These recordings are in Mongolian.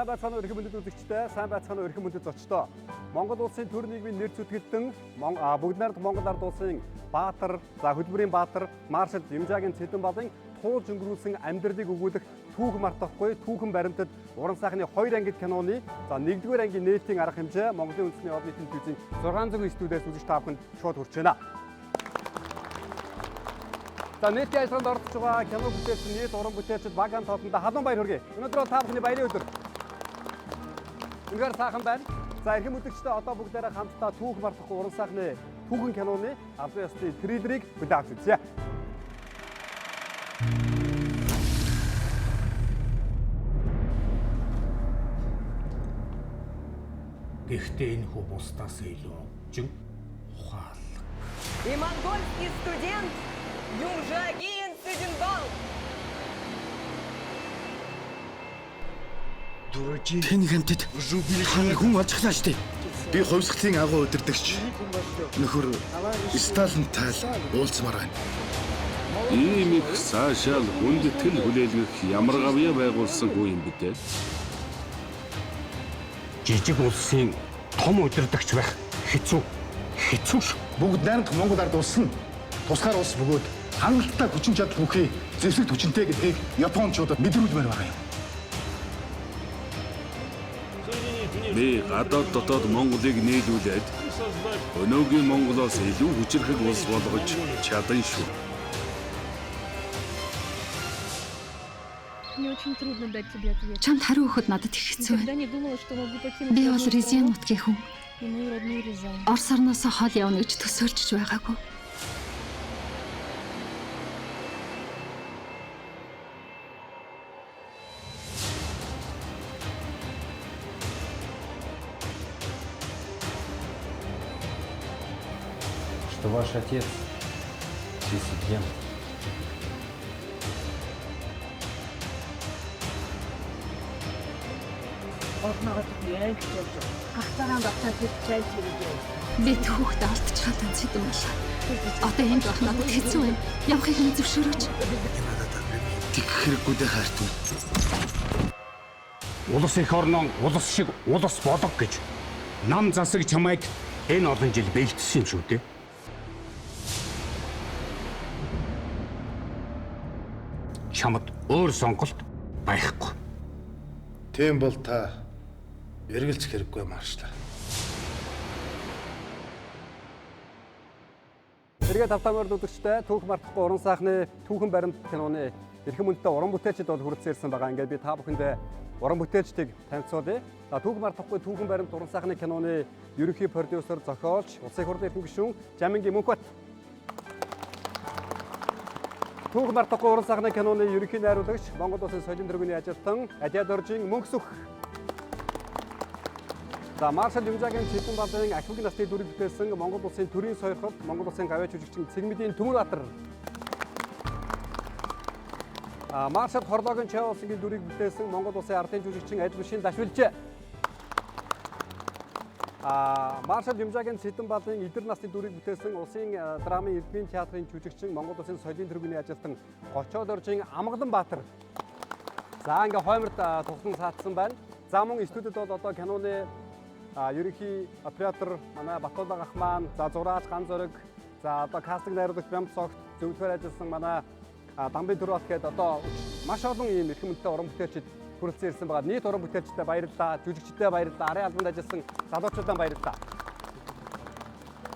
сайн байцгаана уу эрхэм мөндөд үзэгчдээ, сайн байцгаана уу эрхэм мөндөд зочдоо. Монгол улсын төр нийгмийн нэр зүтгэлтэн бүгд найрамд Монгол ард улсын баатар, хөдөлмөрийн баатар, Маршал Ю.Цэдэнбалын туулж өнгөрүүлсэн амьдралыг өгүүлэх түүхэн мартахгүй, түүхэн баримтат уран сайхны 2 ангит киноны 1-р ангийн нээлтийн арга хэмжээ Монголын үндэсний од нийтийн телевизийн 609 студиэс үзэж та бүхэнд шууд хүрч байна. Нээлтийн ажланд оролцож байгаа кино бүтээлч, нийт уран бүтээлчд багаан тоолонд халуун баяр хүргэе. Өнөөдөр та бүхний баярын өдөр. Үнэхээр сайхан байна. За эрхэм үзэгчдээ одоо бүгдээрээ хамтдаа түүх мартахгүй уран сайхны түүхэн киноны албан ёсны трейлерыг хүлээн авч үзье. Гэхдээ энэ хүү бусдаас илүү жин ухаалаг. И монгольский студент Цэдэнбалын. Таны хамтад хүн олжглаа штэ. Би хувьсгалын агуу өдөрдөгч. Нөхөр Сталинтай уулзмаар байна. Ийм их цаашаал хүндэтгэл хүлээлгэх ямар гавьяа байгуулсан хүү юм бэ те? Жижиг улсын том өдөрдөгч байх хэцүү ш. Бүгд найрамдах Монгол ард улс нь тусгаар улс бөгөөд хангалттай хүчин чадал бүхий зэвсэг хүчинтэй гэдгийг Япончуудад мэдрүүлмээр байгаа юм. Би гадаад дотоод Монголыг нийлүүлээд өнөөгийн Монголоос илүү хүчирхэг улс болгож чадсан шүү. Чамд хариу өгөхөд надад их хэцүү байна. Би бол резин нутгийн хүн. Орос орноос хол явна гэж төсөөлж байгаагүй. Что ваш отец президент. Би түүхтэй алдчихад онцгой байлаа. Одоо энд байх надад хэцүү байна. Явахыг нь зөвшөөрөөч. Тэг хэрэггүй дээ хайрт. Улс их орноо улс шиг улс болго гэж нам засаг чамайг энэ олон жил бэлтгэсэн юм шүү дээ. Чамд өөр сонголт байхгүй. Тийм бол та эргэлж хэрэггүй маршлаа. Эргээд тавтамаар үзэгчдээ түүх мартахгүй уран сайхны түүхэн баримт киноны эрхэм мөндөд уран бүтээлчд бол хүрэлцэн байгаа. Ингээд би та бүхэндээ уран бүтээлчдийг танилцуулъя. Түүх мартахгүй түүхэн баримт уран сайхны киноны ерөнхий продюсер, зохиолч, улсын хурлын эрхэм гишүүн МҮОНТ. Түүх мартахгүй уран сайхны киноны ерөнхий найруулагч, Монгол улсын соёлын тэргүүний ажилтан Редакторын мөнхсөх. Маршал Ю.Цэдэнбалын ахиугийн насны дүрийг бүтээсэн Монгол улсын төрийн сойрхол, Монгол улсын гавьяа жүжигчин Цэгмэдийн Түмүр Маршал хорлоогийн Ч.Шижирбаатарын дүрийг бүтээсэн Монгол улсын ардын жүжигчин Ажлбшийн Дашвилж. Маршал Ю.Цэдэнбалын эдэр насны дүрийг бүтээсэн улсын драмын эрдмийн театрын жүжигчин Монгол улсын соёлын тэргүүний ажилтан Гоцоодоржийн Амгалан баатар. За ингээ хойморт туслан саатсан байна. За мөн студид бол одоо киноны ерөнхий оператор манай Батуулга ах маань, за зураач Ган Зориг, за одоо кастинг найруулагч Бямбасайхан, зөвлөхөр ажилласан манай Дамбын Төрөөлт гээд одоо маш олон ийм эрхэм мөндөд уран бүтээлчд хүрэлцэн ирсэн байгаа. Нийт уран бүтээлчдэд баярлалаа, жүжигчдэд баярлалаа, арын албанд ажилласан залуучуудаа баярлалаа.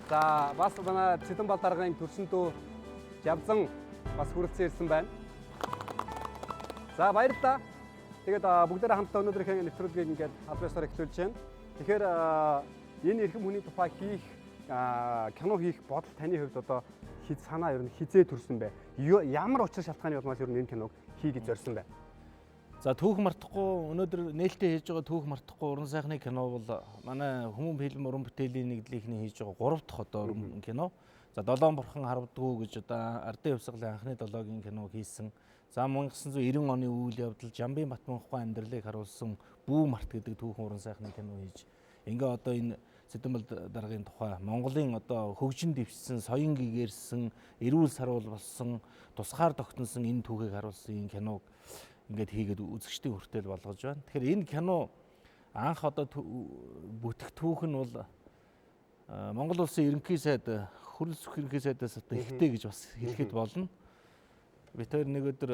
За бас манай Цэдэнбал даргын төрсөндөө Жавзан бас хүрэлцэн ирсэн байна. За баярлалаа. Тэгээд бүгдээрээ хамтдаа өнөөдрийнхээ нэвтрүүлгийг ингээд албан ёсоор эхлүүлж байна. Тэгэхээр энэ эрхэм хүний тухай хийх кино хийх бодол таны хувьд одоо санаа ер нь хизээ төрсөн бэ? Ямар учир шалтгааны улмаас ер нь энэ киног хийгэж зорьсон бэ? За түүх мартахгүй өнөөдөр нээлттэй хийж байгаа түүх мартахгүй уран сайхны кино бол манай хүмүүн фильм уран бүтээлийн нэгдлийнхний хийж байгаа 3 дахь одоо уран кино. За 7 бурхан харавдгүй гэж одоо ардын хувьсгалын анхны 7-гийн киног хийсэн. За 1990 оны үйл явдал Жамбын Батманхай амьдралыг харуулсан Бүү март гэдэг түүхэн уран сайхны кино хийж ингээ одоо энэ Цэдэнбал даргын тухай Монголын одоо хөгжин дэвшсэн, соён гэгэрсэн, эрүүл саруул болсон, тусгаар тогтносон энэ түүхийг харуулсан энэ киног ингээд хийгээд үзэгчдийн хүртэл болгож байна. Тэгэхээр энэ кино анх одоо бүтэх түүх нь бол Монгол улсын ерөнхий сайд хөрөлцөх ерөнхий сайдаас одоо ихтэй гэж бас хэлэхэд болно. Бид хоёр нэг өдөр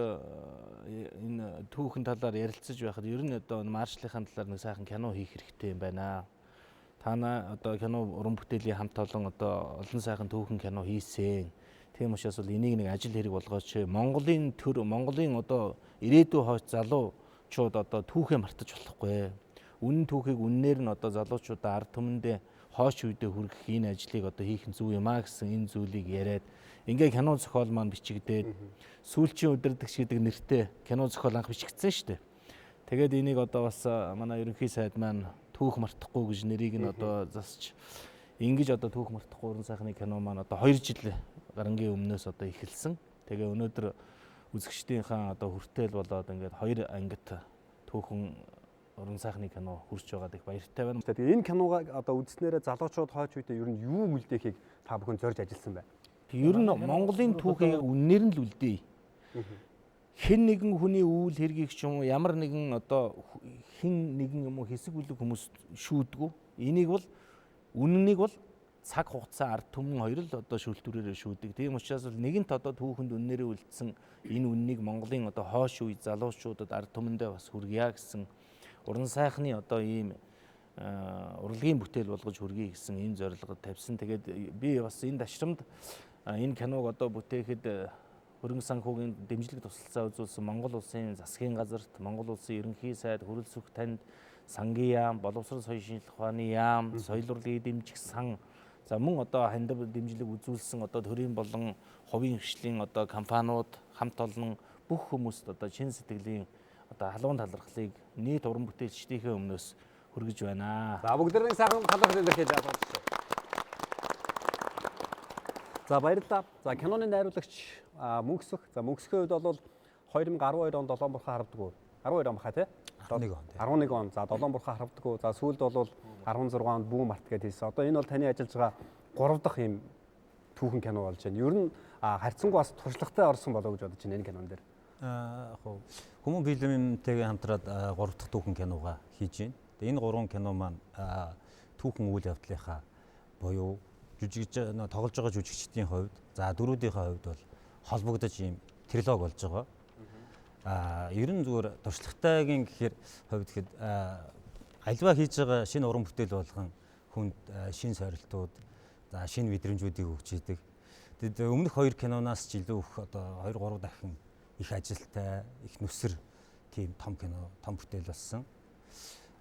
энэ түүхэн талаар ярилцаж байхад ер нь одоо маршлынхаа талаар нэг сайхан кино хийх хэрэгтэй юм байна. Танаа одоо кино уран бүтээлийн хамт олон одоо олон сайхан түүхэн кино хийсэн. Тийм учраас бол энийг нэг ажил хэрэг болгооч. Монголын одоо ирээдүйн хойч залуучууд одоо түүхээ мартаж болохгүй. Үнэн түүхийг үннээр нь одоо залуучуудаа ард түмэндээ хойч үедээ хүргэх энэ ажлыг одоо хийх нь зөв юм а гэсэн энэ зүйлийг яриад ингээ кино зохиол маань бичигдээд сүүлчийн удирдагч гэдэг нэртэй кино зохиол анх бичигдсэн шүү дээ. Тэгээд энийг одоо бас манай ерөнхий сайд маань түүх мартахгүй гэж нэрийг нь одоо засч ингэж одоо түүх мартахгүй уран сайхны кино маань одоо 2 жил гарангийн өмнөөс одоо эхэлсэн. Тэгээ өнөөдөр үзэгчдийнхаа одоо хүртэл болоод ингээд 2 ангит түүхэн уран сайхны кино хүрч байгаад их баяртай байна. Тэгээ энэ киногаа одоо үзснээрээ залуучууд хойч үедээ ер нь юу үлдээхийг та бүхэн зорж ажилласан байна? Ер нь Монголын түүхийг үннээр нь л үлдээе. Хэн нэгэн хүний үйл хэргийг ч юм уу ямар нэгэн одоо хэн нэгэн юм уу хэсэг бүлэг хүмүүс шүүдгүү. Энийг бол үннийг бол цаг хугацаа ард түмэн хоёр л одоо шүүлтүүрээр шүүдэг. Тийм учраас бол нэгэнт одоо түүхэнд үннээрээ үлдсэн энэ үннийг Монголын одоо хойш үе залуучуудад ард түмэндээ бас хүргье гэсэн уран сайхны одоо ийм урлагийн бүтээл болгож хүргэе гэсэн энэ зорилгод тавьсан. Тэгээд би бас энэ дашрамд энэ киног одоо бүтээхэд хөрөнгө санхүүгийн дэмжлэг тусалцаа үзүүлсэн Монгол улсын засгийн газарт, Монгол улсын ерөнхий сайд, хөрөлцөх танд, сангийн яам, боловсрол соёлын шинжилгээ ухааны яам, соёл урлагийн дэмжих сан, за мөн одоо хандив дэмжлэг үзүүлсэн одоо төрийн болон хувийн хвшлийн одоо компаниуд, хамт олон бүх хүмүүст одоо чин сэтгэлийн одоо халуун талархлыг нийт уран бүтээлчдийнхээ өмнөөс хүргэж байна. За бүгдээрээ сайхан талархал илэрхийлж байна. За баярлалаа. За киноны найруулагч мөнхсөх. За мөнхсөхийн үед бол 2012 онд долоон бурхан харавдаггүй. 12 он баха тий? 11 он. 11 он. За долоон бурхан харавдаггүй. За сүүлд бол 16 онд ТУУH МАРТАХГУЙ гэдээ хийсэн. Одоо энэ бол таны ажиллаж байгаа 3 дахь юм түүхэн кино болж байна. Ер нь харьцангуй бас туршлагатай орсон болоо гэж бодож байна энэ кинон дээр. Хүмүүн фильмтэйгээ хамтраад 3 дахь түүхэн киногаа хийж байна. Энэ 3 кино маань түүхэн үйл явдлынхаа буюу тоглож байгаа жүжигчдийн хувьд, за дөрүүдийнхээ хувьд бол холбогдож ийм трилог болж байгаа. Ер нь зүгээр туршлагатайгийн гэхээр хувьд гэхэд альва хийж байгаа шинэ уран бүтээл болгон хүнд шинэ сорилтууд, за шинэ мэдрэмжүүдийг өгч идэг. Тэгэд өмнөх 2 киноноос ч илүү их одоо 2-3 дахин их ажилтай, их нүсэр тийм том кино, том бүтээл болсон.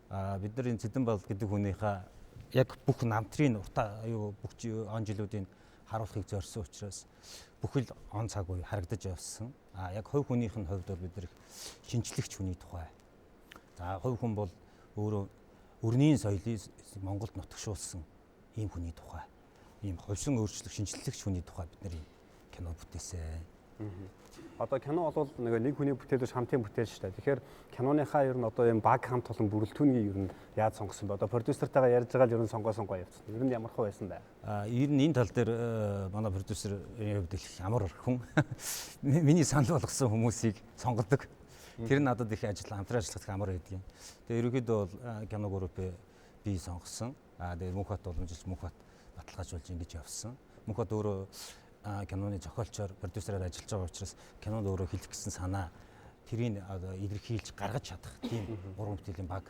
Бид нар энэ Цэдэнбал гэдэг хүнийхээ яг бүх намтрын бүх он жилүүдийн харуулахыг зорьсон учраас бүхэл он цаг үе харагдаж явсан. Яг хувь хүнийх нь хувьд бол бид нар шинжлэгч хүний тухай. За хувь хүн бол өөрөө өрнийн соёлыг Монголд нутагшуулсан ийм хүний тухай. Ийм хувьсан өөрчлөлт шинжлэгч хүний тухай бид нар кино бүтээсэн. Одоо кино бол нэг хүний бүтээл биш хамтын бүтээл шүү дээ. Тэгэхээр киноныхаа ер нь одоо юм баг хамт олон бүрэлдэхүүнийг ер нь яаж сонгосон бэ? Одоо продюсертайгаа ярьж байгаа л ер нь сонгоо явцсан. Ер нь ямар хөө байсан бэ? Ер нь энэ тал дээр манай продюсерийн хувьд их ямар хүн миний санал болгосон хүмүүсийг сонгодог. Тэр нь надад их хамтран ажиллах амар байдгийн. Тэгээ ерөнхийдөө бол кино группээ би сонгосон. Тэгээ МҮОНТ боломжилж МҮОНТ баталгаажуулж ингэж явсан. МҮОНТ өөрөө киноны зохиолчоор продюсераар ажиллаж байгаа учраас кинонд өөрөө хэлэх гэсэн санаа тэрийг илэрхийлж гаргаж чадах тийм уран бүтээлийн баг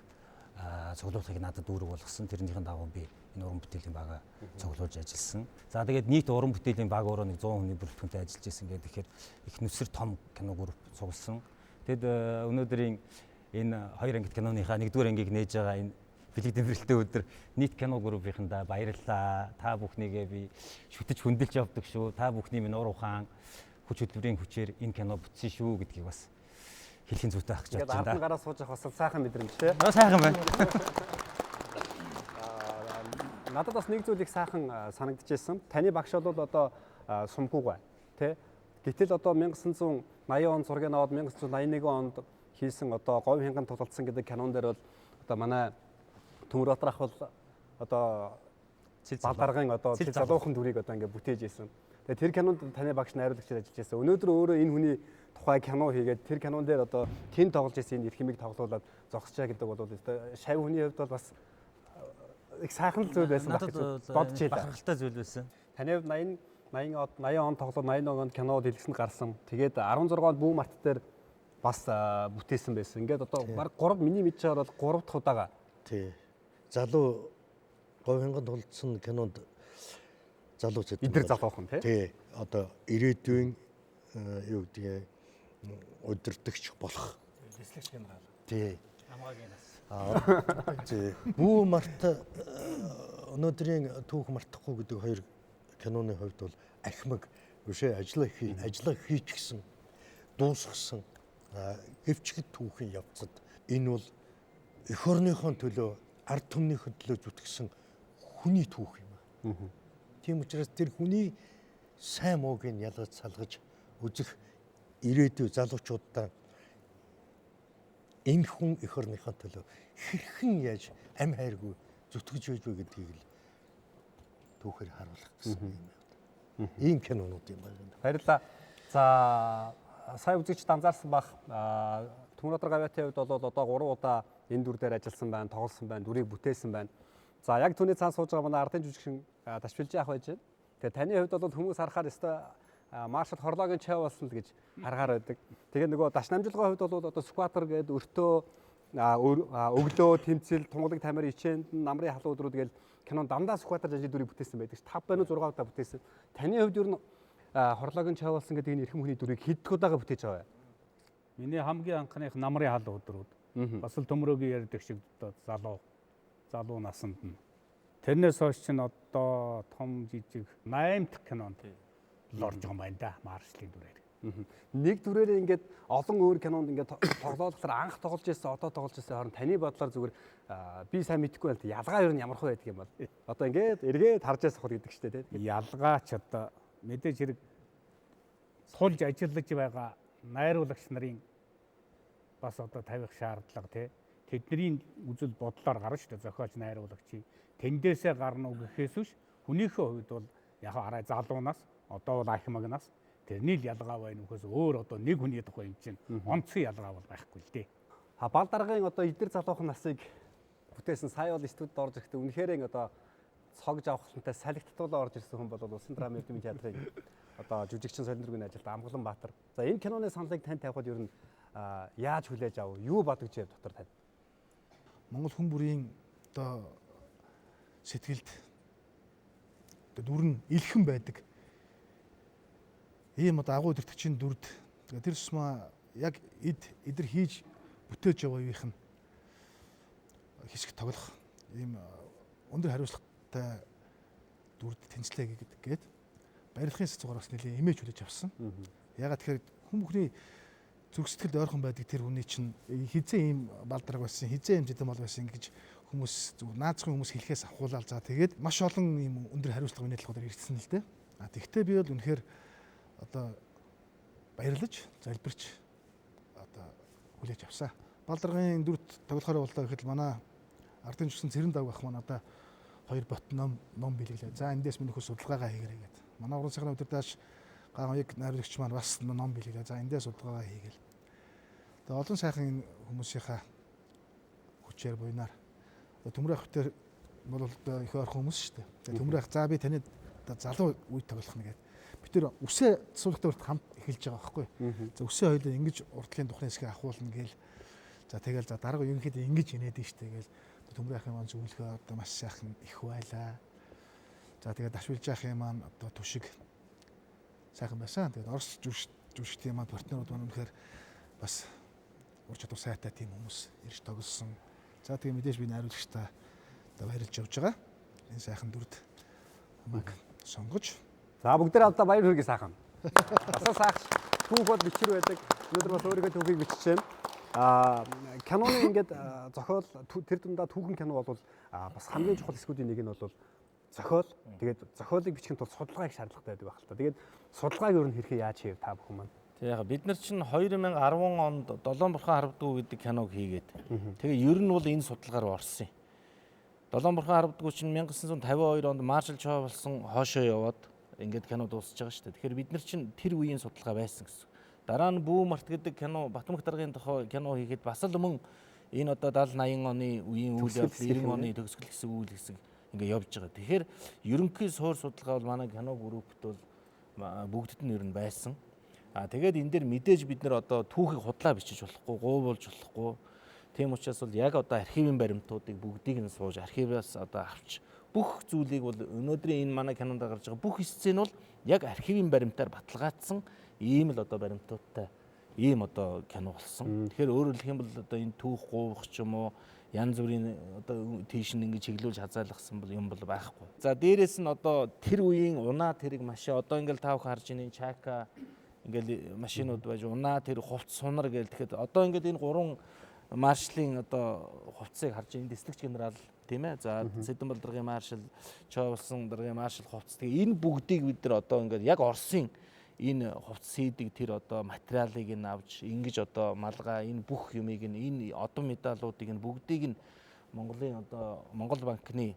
цуглуулгыг надад үүрэг болгосон. Тэрнийхэн дагуу би энэ уран бүтээлийн бага цуглуулж ажилласан. За тэгээд нийт уран бүтээлийн баг өөрөө 100 хүний бүрэлдэхүүнтэй ажиллаж байсан гэдэг тэгэхээр их нүсэр том кино групп цугласан. Тэгэд өнөөдрийн энэ 2 ангит киноныхаа 1-р ангийг нээж байгаа энэ бэлэг дэмбэрэлтэй өдөр нийт кино группийнхандаа баярлалаа. Та бүхнийгээ би шүтэж хөндлөж явдаг шүү. Та бүхний минь ур ухаан, хүч хөдөлмөрийн хүчээр энэ кино бүтсэн шүү гэдгийг бас хэлхийн зүйтэй ах гэж бодож байна. Тэгээд гараа сууж явах бас сайхан мэдрэмж тий. Сайхан байна. Надад бас нэг зүйл их сайхан санагдчихсан. Таны багш бол одоо сумхуугаа тий. Гэтэл одоо 1980 он зургийг аваад 1981 онд хийсэн одоо говь хянган тулалдсан гэдэг кинон дээр бол одоо манай Төмөр Батар ах бол одоо Балдаргын одоо залуухан дүрийг одоо ингээд бүтээж ийсэн. Тэгээ тэр кинонд таны багш найруулагчаар ажиллаж байсан. Өнөөдөр өөрөө энэ хүний тухай кино хийгээд тэр кинон дээр одоо тэн тоглож байсан энэ эрхэмийг тоглуулад зогсчаа гэдэг бол шав хүний хувьд бол бас их сайхан зүйл байсан байх гэж бодож байлаа. Бахархалтай зүйл байсан. Таны хувьд 80 он тоглоод 81 онд кино дэлгэсэнд гарсан. Тэгээд 16 онд ТҮУХ МАРТАХГУЙ дээр бас бүтээсэн байсан. Ингээд одоо баг 3 миний мэдчихээр бол 3 дахь удаага. Тий. Залуу говьянганд тулдсан кинонд залуу зэт. Идэр залуухан тий. Тий. Одоо ирээдүйн юу гэдгийг удирдахч болох. Дэслэгч генерал. Тий. Хамгаагийн нас. Тий. ТҮУХ МАРТАХГУЙ өнөөдрийн ТҮУХ МАРТАХГУЙ гэдэг хоёр киноны хувьд бол ахмаг үшээ ажиллаа хийчихсэн дуусгасан гэвчгэд түүхийн явцад энэ бол эх орныхон төлөө ард түмнийхэн төлөө зүтгэсэн хүний түүх юм. Тийм учраас тэр хүний сайн мууг нь ялгаж салгаж үзэх ирээдүй залуучуудаа энэ хүн эх орныхон төлөө хэрхэн яаж амь хайргүй зүтгэж байж вэ гэдгийг л түүхээр харуулах гэсэн юм байна. Ийм кинонууд юм байна. Баярлалаа. За сая үзэгч анзаарсан бах Редактор гавьяатын хувьд бол одоо 3 удаа энэ дүр дээр ажилласан байна, тоглосон байна, дүрийг бүтээсэн байна. За яг түүний цаан сууж байгаа манай ардын жүжигчин ташбилж яах байж байна. Тэгээ таны хувьд бол хүмүүс харахаар өстой маршал хорлоогийн чав болсон л гэж харгаар байдаг. Тэгээ нөгөө даш намжилгын хувьд бол одоо скватер гэдэг өртөө өглөө тэмцэл тунгалаг тамир ичээнд намрын халуун өдрүүд гээл кинон дандаа скватер ажил дүрийг бүтээсэн байдаг. 5 байна уу 6 удаа бүтээсэн. Таны хувьд ер нь хорлоогийн чав болсон гэдэг энэ эрхэм хүний дүрийг хэд удаага бүтээж байгаа вэ? Миний хамгийн анхных намрын халуун өдрүүд. Бас л төмрөөгийн ярьдаг шиг залуу насанд нь. Тэрнээс хойш чинь одоо том жижиг 8 дахь кинонд л орж байгаа юм байна да, маршлын дүрээр. Нэг дүрээрээ ингээд олон өөр кинонд ингээд тоглоолохоор анх тоглож ирсэн, одоо тоглож ирсэн хооронд таны бодлоор зүгээр би сайн мэдэхгүй байл ялгаа ер нь ямар хөө байдаг юм бол. Одоо ингээд эргээд харж ясах гэдэг ч тийм. Ялгаач одоо мэдээж хэрэг туулж ажиллаж байгаа найруулагч нарын бас одоо тавих шаардлага тий. Тэдний үзэл бодлоор гарна шүү дээ зохиолч найруулагчийн. Тэндээсээ гарна уу гэхээс биш хүнийхээ хувьд бол яг арай залуунаас одоо бол ахмагнаас тэрний л ялгаа байна үхээс өөр одоо нэг хүний тухай юм чинь онцгой ялгаа бол байхгүй л дээ. Бал даргын одоо идэр залуухан насыг бүтээсэн сая бол студид орж ирэхдээ үнэхээр одоо цогж авахлантай салхитуулаа орж ирсэн хүн бол улсын драмын эрдэмтэн театрын одоо жүжигчин солиндөргийн ажилд амгалан баатар. За энэ киноны саналыг тань тавихад ер нь яаж хүлээж ав? Юу бодож яв дотор тань? Монгол хүн бүрийн одоо сэтгэлд одоо дүр нь илхэн байдаг. Ийм одоо агуу өдөртөгчийн дүрд тэр тусмаа яг эдэр хийж бүтээж яваа юух нь хэсэг тоглох ийм өндөр хариуцлагатай дүрд тэнцлээ гэдэг барилгын цэцгуураас нэлээд имиж хүлээж авсан. Ягаад тэгэхээр хүмүүхний зүрх сэтгэлд ойрхон байдаг тэр хүний чинь хизээ ийм балдараг байсан, хизээ ийм зэдэм бол байсан гэж хүмүүс зүгээр наацхан хүмүүс хэлхээс авахуулаад за тэгээд маш олон ийм өндөр хариуцлага үнэтлэгээр ирсэн л дээ. Тэгвэл би бол үнэхээр одоо баярлаж, залбирч одоо хүлээж авсан. Балдаргын дүрт тоглохоор боллоо гэхэд манай ардын жүжигчин Цэрэн даг ах маань одоо 2 бот ном бэлгэлээ. За эндээс минь нөхөс судалгаагаа хийгээрэй гэдэг. Манай уран сайхны удирдагч гаамыг найруулагч маань бас ном бэлгэлээ. За эндээс судалгаагаа хийгээл. Тэгээ олон сайхан хүмүүсийнхаа хүчээр буйнаар төмөр ахтэр бол их ойрхон хүмүүс шүү дээ. Тэгээ төмөр ах за би таны залуу үед тоглох нь гэдэг. Бид тэр үсээ засваргатай урт хамт эхэлж байгаа байхгүй. За үсээ хоёлоо ингэж уртлын тухны хэсгийг ахуулна гээл. За тэгэл за дарга ерөнхийдөө ингэж инээдэн штэ гээл. Төмөр ахын маань зөвлөхөө одоо маш сайхан их байлаа. За тэгээд дашвилж ахын маань одоо түшиг сайхан байсан. Тэгээд орос жүжигчдийн маань партнерууд маань үнэхээр бас ур чадвар сайтай тийм хүмүүс ирж тоглосон. За тэгээд мэдээж би найруулагчтай одоо баярлж явж байгаа. Энэ сайхан дүрд хамааг сонгож. За бүгдээ одоо баяр хүргэе сайхан. Басаа сайхан түүх бол бичвэр байдаг. Өнөөдөр бас өөрийнхөө түүхийг бичиж байна. Киноны ингээд зохиол тэр дундаа түүхэн кино бол бас хамгийн чухал хэсгүүдийн нэг нь бол зохиол. Тэгээд зохиолыг бичихын тулд судалгаа их шаардлагатай байдаг байх л та. Тэгээд судалгааг ер нь хэрхэн яаж хийв та бүхэн маань? Тэг яг бид нар чинь 2010 онд Долоон бурхан харавдгүй гэдэг киног хийгээд. Тэгээ ер нь бол энэ судалгаар орсон юм. Долоон бурхан харавдгүй чинь 1952 онд Маршал Чоо болсон хоошоо яваад ингээд кино дуусж байгаа шүү дээ. Тэгэхээр бид нар чинь тэр үеийн судалгаа байсан гэсэн. Дараа нь Бүү март гэдэг кино Батмөх даргын тухай кино хийхэд бас л мөн энэ одоо 70 80 оны үеийн үйл явдал 90 оны төгсгөл гэсэн үйл хэсэг ингээд явж байгаа. Тэгэхээр ерөнхий суур судалгаа бол манай кино группт бол бүгдд нь ер нь байсан. Тэгээд энэ дээр мэдээж бид нар одоо түүхийг худлаа бичиж болохгүй, гуйвуулж болохгүй. Тийм учраас бол яг одоо архивын баримтуудыг бүгдийг нь сууж архиваас одоо авч бүх зүйлийг бол өнөөдрийн энэ манай кинонд гарч байгаа бүх сцен бол яг архивын баримтаар баталгаажсан ийм л одоо баримтуудтай ийм одоо кино болсон. Тэгэхээр өөрөөр хэлэх юм бол одоо энэ түүх гуйвах ч юм уу янз бүрийн одоо тийш нь ингэж чиглүүлж хазаалгасан бол юм бол байхгүй. За дээрэс нь одоо тэр үеийн унаа тэрэг машин одоо ингээл тав харж ийн чака ингээл машинууд байж унаа тэр хувц сунар гээл тэгэхэд одоо ингээд энэ гурван маршалын одоо хувцсыг харж энэ дэслэгч генерал тийм ээ. За Цэдэнбал даргын маршал, Ч.Шижирбаатар даргын маршал хувцс. Тэгээ энэ бүгдийг бид нар одоо ингээд яг Оросын энэ хувцс хийдэг тэр одоо материалыг нь авч ингэж одоо малгай энэ бүх юмыг энэ одон медалуудыг нь бүгдийг нь Монголын одоо Монгол банкны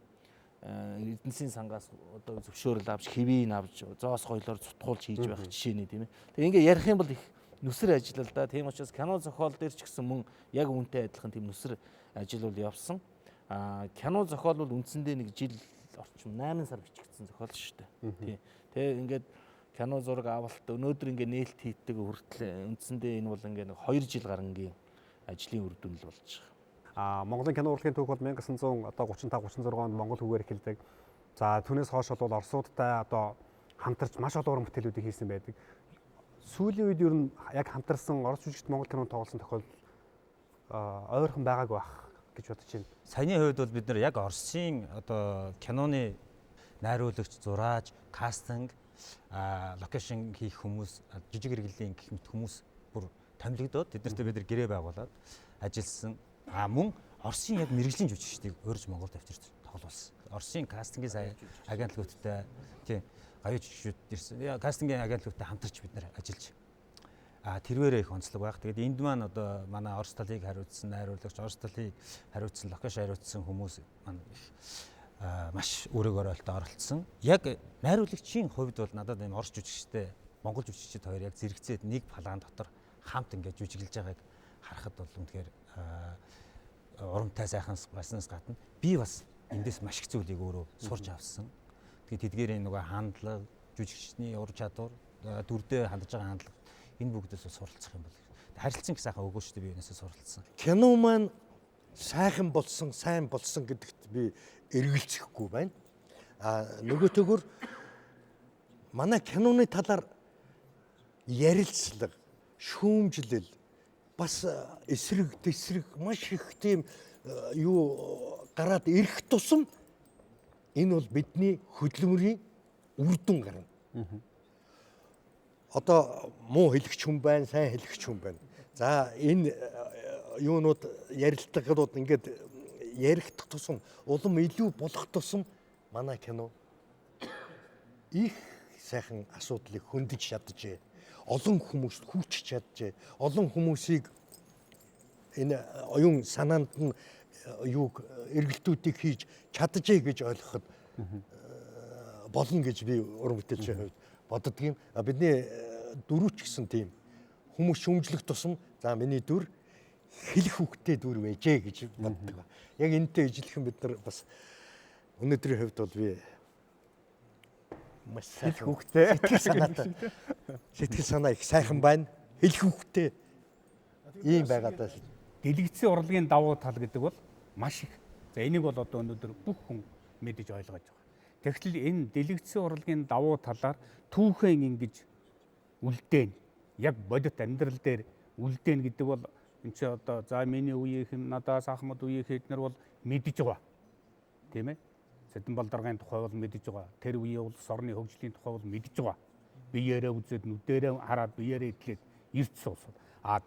эдэнсийн сангаас одоо зөвшөөрөл авч хэвийг авч зоос гоёлоор цутгуулж хийж байх жишээний тийм ээ. Тэгээ ингээ ярих юм бол их нүсэр ажил л да. Тийм учраас кино зохиол дээр ч гэсэн мөн яг үүнтэй адилхан тийм нүсэр ажил бол явсан. Кино зохиол бол үндсэндээ нэг жил орчим 8 сар бичигдсэн зохиол шүү дээ. Тийм. Тэгээ ингээд кино зураг авалт өнөөдөр ингээ нээлт хийдэг хүртэл үндсэндээ энэ бол ингээ 2 жил гарангийн ажлын үр дүн л болж байгаа. Монголын кино урлагийн түүх бол 1935-36 онд Монгол хүүгээр эхэлдэг. За түүнээс хойш бол Оросуудтай одоо хамтарч маш олон уран бүтээлүүдийг хийсэн байдаг. Сүүлийн үед ер нь яг хамтарсан орос жүжигчд Монгол кинонд тоглосон тохиолдол ойрхон байгаагүй байх гэж бодож байна. Саяны хувьд бол бид нар яг Оросын одоо киноны найруулагч, зураач, кастинг, локейшн хийх хүмүүс, жижиг хэрэглэлийн гэх мэт хүмүүс бүр томилогдоод тэднэртэй бид нар гэрээ байгуулад ажилласан. Мөн Оросын яг мэрэгжлийн жүжигчдийг өөрж Монголд авчирч тоглуулсан. Оросын кастингийн сая агентлагуудтай тийм аюу жүжигчид ирсэн. Кастингийн агентлагуудтай хамтарч бид нар ажиллаж тэрвэрээ их онцлог байх. Тэгээд энд маань одоо манай Орос талыг хариуцсан найруулагч, Орос талыг хариуцсан, локейшн хариуцсан хүмүүс маань маш өөрөөр ойлтоо оролцсон. Яг найруулагчийн хувьд бол надад энэ Орос жүжигчтэй Монгол жүжигчид хоёр яг зэрэгцээд нэг палаан дотор хамт ингэж жүжиглэж байгааг харахад бол үнэхээр урамтай сайхнаас баснаас гадна би бас эндээс маш их зүйлийг өөрөө сурч авсан. Тэгээд тэдгээрийн нөгөө хандлага, жүжигчний ур чадвар, дүрдээ хандж байгаа хандлага энэ бүгдээс суралцах юм бол харилцан их сайхан өгөө шүү дээ би энэсээ суралцсан. Кино маань сайхан болсон, сайн болсон гэдэгт би эргэлзэхгүй байна. Нөгөө төгөр манай киноны талаар ярилцлага, шүүмжлэл бас эсрэг маш их тийм юу гараад ирэх тусам энэ бол бидний хөдөлмөрийн үр дүн гарна. Одоо муу хэлэгч хүн байна, сайн хэлэгч хүн байна. За энэ юунууд ярилцлагууд ингээд яригдах тусам улам илүү болох тусам манай кино их сайхан асуудлыг хөндөж чаджээ. Олон хүмүүст хүч чаджээ. Олон хүмүүсийг энэ оюун санаанд нь юуг эргэлтүүдийг хийж чаджээ гэж ойлгоход болно гэж би уран бүтээлчийн хувьд боддог юм. Бидний дөрвч гэсэн тийм хүмүүс шүүмжлэх тусам за миний дүр хэлэх хөвгтэй дүр байжээ гэж боддог. Яг энэтэй ижилхэн бид нар бас өнөөдрийн хувьд бол би маш сайхан хөвгтэй сэтгэл санаа их сайхан байна. Хэлэх хөвгтэй ийм байгаад байна. Дэлгэцийн урлагийн давуу тал гэдэг бол маш их. За энийг бол одоо өнөөдөр бүх хүн мэдэж ойлгож байгаа. Тэгтэл энэ дэлгэцийн урлагийн давуу талаар түүхэн ингэж үлдээн яг бодит амьдрал дээр үлдээн гэдэг бол энэ чи одоо за миний үеийнхэн надаас ахмад үеийнхэн эднэр бол мэдэж байгаа. Тийм ээ? Цэдэнбал даргын тухай бол мэдэж байгаа. Тэр үеийн улс орны хөгжлийн тухай бол мэдэж байгаа. Биеэрээ үзээд нүдэрээ хараад биеэрээ идлээд ирсэн улсууд.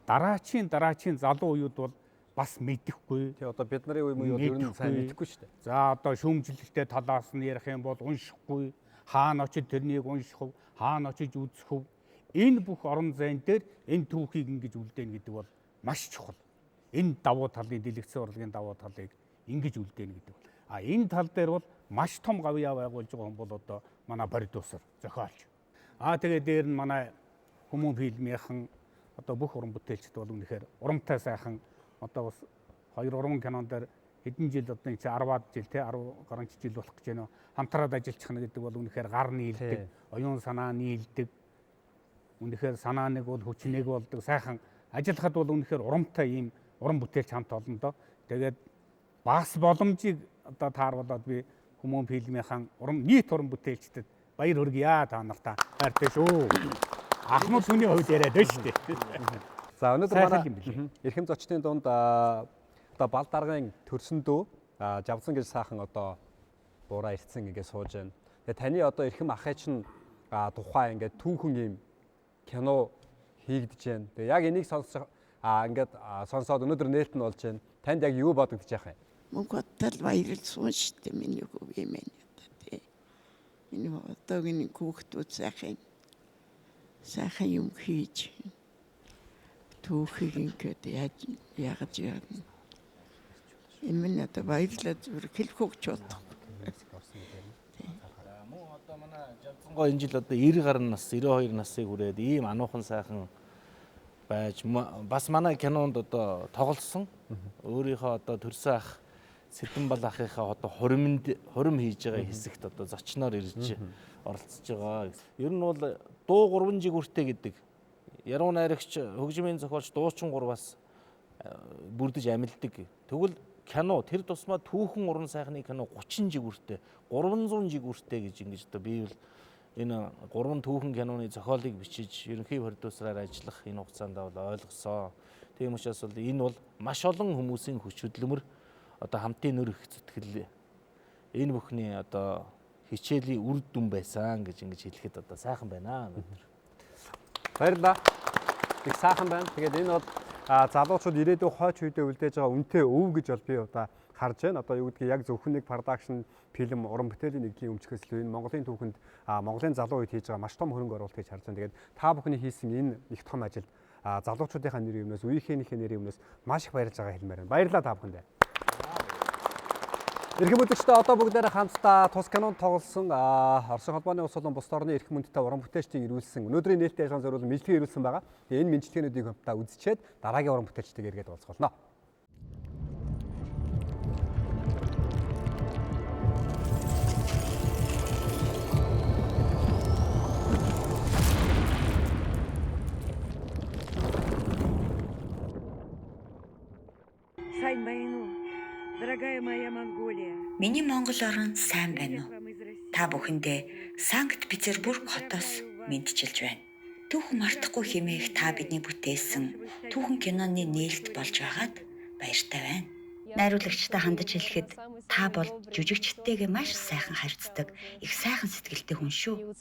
Дараачийн залуу үеуд бол бас мэдэхгүй. Тэгээ одоо бид нарын үе муу ер нь сайн мэдэхгүй шүү дээ. За одоо шүүмжлэлтэй талаас нь ярих юм бол уншихгүй. Хаана очиж тэрнийг унших вэ? Хаана очиж үзэх вэ? Энэ бүх орон зайн дээр энэ түүхийг ингэж үлдээн гэдэг бол маш чухал. Энэ давуу талын дэлгэцийн урлагийн давуу талыг ингэж үлдээн гэдэг бол. Энэ тал дээр бол маш том гавьяа байгуулж байгаа хүн бол одоо манай продюсер, зохиолч. Тэгээд дээр нь манай хүмүүн фильмийнхэн одоо бүх уран бүтээлчд бол үнэхээр урамтай сайхан одоо бас 2 уран кинон дээр хэдэн жил одоо энэ 10-аад жил 10 гаруй жил болох гэж байна. Хамтраад ажиллах нь гэдэг бол үнэхээр гар нийлдэг, оюун санаа нийлдэг. Үнэхээр санаа нэг бол хүч нэг болдог. Сайхан ажиллахад бол үнэхээр урамтай ийм уран бүтээлч хамт олон доо. Тэгээд бас боломжийг одоо тааруулаад би хүмүүн фильмийнхэн нийт уран бүтээлчдэд баяр хүргье та нартаа. Хайртай шүү. Ахмад хүний хувьд яриад байна шүү дээ. За өнөөдөр манай эрхэм зочдын дунд одоо бал даргын төрсөндөө жавсан гэж сайхан одоо буураа ирсэн ингээд сууж байна. Тэгээ таны одоо эрхэм ахыч нь тухай ингээд түүхэн юм кино хийгдэж байна. Тэгээ яг энийг ингээд сонсоод өнөөдөр нээлт нь болж байна. Танд яг юу бодогдож яах вэ? Мөнгөтөл баярлсан шүү дээ миний хүү юм ээ. Энэ одоогийн хүүхдүүд сайхан юм хийж түүхийг ингээд яаж яана. Энэ минь одоо баярлаад зүгээр хэлэх өгч бодох. Мөн одоо манай Жавцангой энэ жил одоо 90 гаруй нас 92 насыг хүрээд ийм ануухан сайхан байж бас манай кинонд одоо тоглосон. Өөрийнхөө одоо төрсөн ах Сэдвэлсэн ахынхаа одоо хурим хийж байгаа хэсэгт одоо зочноор ирж оролцож байгаа. Ер нь бол дуу 3 жигүүртэй гэдэг. Яруу найрагч хөгжмийн зохиолч дуучин 3-аас бүрдэж амилдаг. Тэгвэл кино тэр тусмаа түүхэн уран сайхны кино 30 жигүүртэй 300 жигүүртэй гэж ингэж одоо би бол энэ 3 түүхэн киноны зохиолыг бичиж ерөнхий продюсераар ажиллах энэ хугацаанд бол ойлгосон. Тийм учраас бол энэ бол маш олон хүмүүсийн хүч хөдөлмөр одоо хамтын нөр их зүтгэл энэ бүхний одоо хичээлийн үр дүн байсан гэж ингэж хэлэхэд одоо сайхан байна өнөөдөр. Баярлалаа. Их сайхан байна. Тэгээд энэ бол залуучууд ирээдүйн хойч үедээ үлдээж байгаа үнэтэй өв гэж бол би одоо харж байна. Одоо юу гэдгийг яг зөвхөн нэг продакшн фильм уран бүтээлийн нэгдлийн өмчгөөс л энэ Монголын түүхэнд Монголын залуу үед хийж байгаа маш том хөрөнгө оруулалт гэж харж байна. Тэгээд та бүхний хийсэн энэ их том ажил залуучуудынхаа нэрийн өмнөөс, үеийнхээ нэрийн өмнөөс маш их баярлж байгаа хэлмээр байна. Баярлалаа та бүхэндээ. Эрхэм үзэгчдээ одоо бүгдээрээ хамтдаа тус кинонд тоглосон Оросын холбооны улс болон бусад орны эрхэм хүндтэй уран бүтээлчдийн ирүүлсэн өнөөдрийн нээлттэй яшаан зориулсан мэдлэгийг ирүүлсэн байгаа. Энэ мэдлэгүүдийг хамтдаа үзчихэд дараагийн уран бүтээлчтэйгээр иргэд уулзах болно. Сайн байна уу? Дорогая моя Монголия. Миний Монгол орн сайн байна уу? Та бүхэндээ Санкт-Петербург хотоос мэдчилж байна. Түүхэн мартахгүй хэмээх та бидний бүтээсэн түүхэн киноны нээлт болж байгаад баяртай байна. Найруулагчтай хандаж хэлэхэд та бол жүжигчдтэйгээ маш сайхан харьцдаг, их сайхан сэтгэлтэй хүн шүү.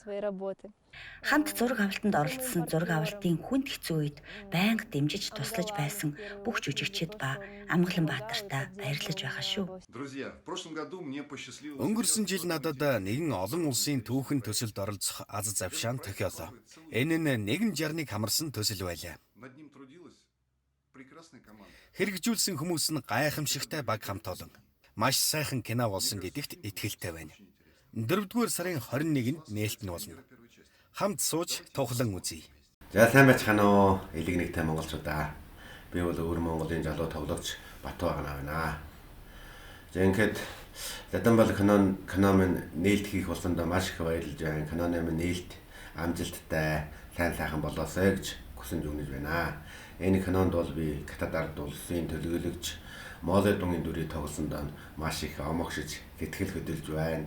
Хамт зураг авалтанд оролцсон зураг авалтын хүнд хэцүү үед байнга дэмжиж туслаж байсан бүх жүжигчид ба амгалан баатартай баярлаж байгаа шүү. Өнгөрсөн жил надад нэгэн олон улсын түүхэн төсөлд оролцох аз завшаан тохиолоо. Энэ нь нэгэн жарныг хамарсан төсөл байлаа. Хэрэгжүүлсэн хүмүүс нь гайхамшигтай баг хамт олон. Маш сайхан кино болсон гэдэгт итгэлтэй байна. 4-р сарын 21-нд нээлт нь болно. Хамт сууж тухлан үзье. За сайн байцгаана уу? Элэг нэгтэй монголчуудаа. Би бол өөр Монголын залуу тоглогч Батбаян байна. За ингээд Цэдэнбалын кино минь нээлт хийх болсондоо маш их баярлж байна. Киноны минь нээлт амжилттай сайн болоосай гэж хүсэж өгнөж байна. Энэ кинонд бол би Катадард улсын төлөөлөгч Моолын дүнгийн дүрийг тоглосондоо маш их омогшиж сэтгэл хөдлөж байна.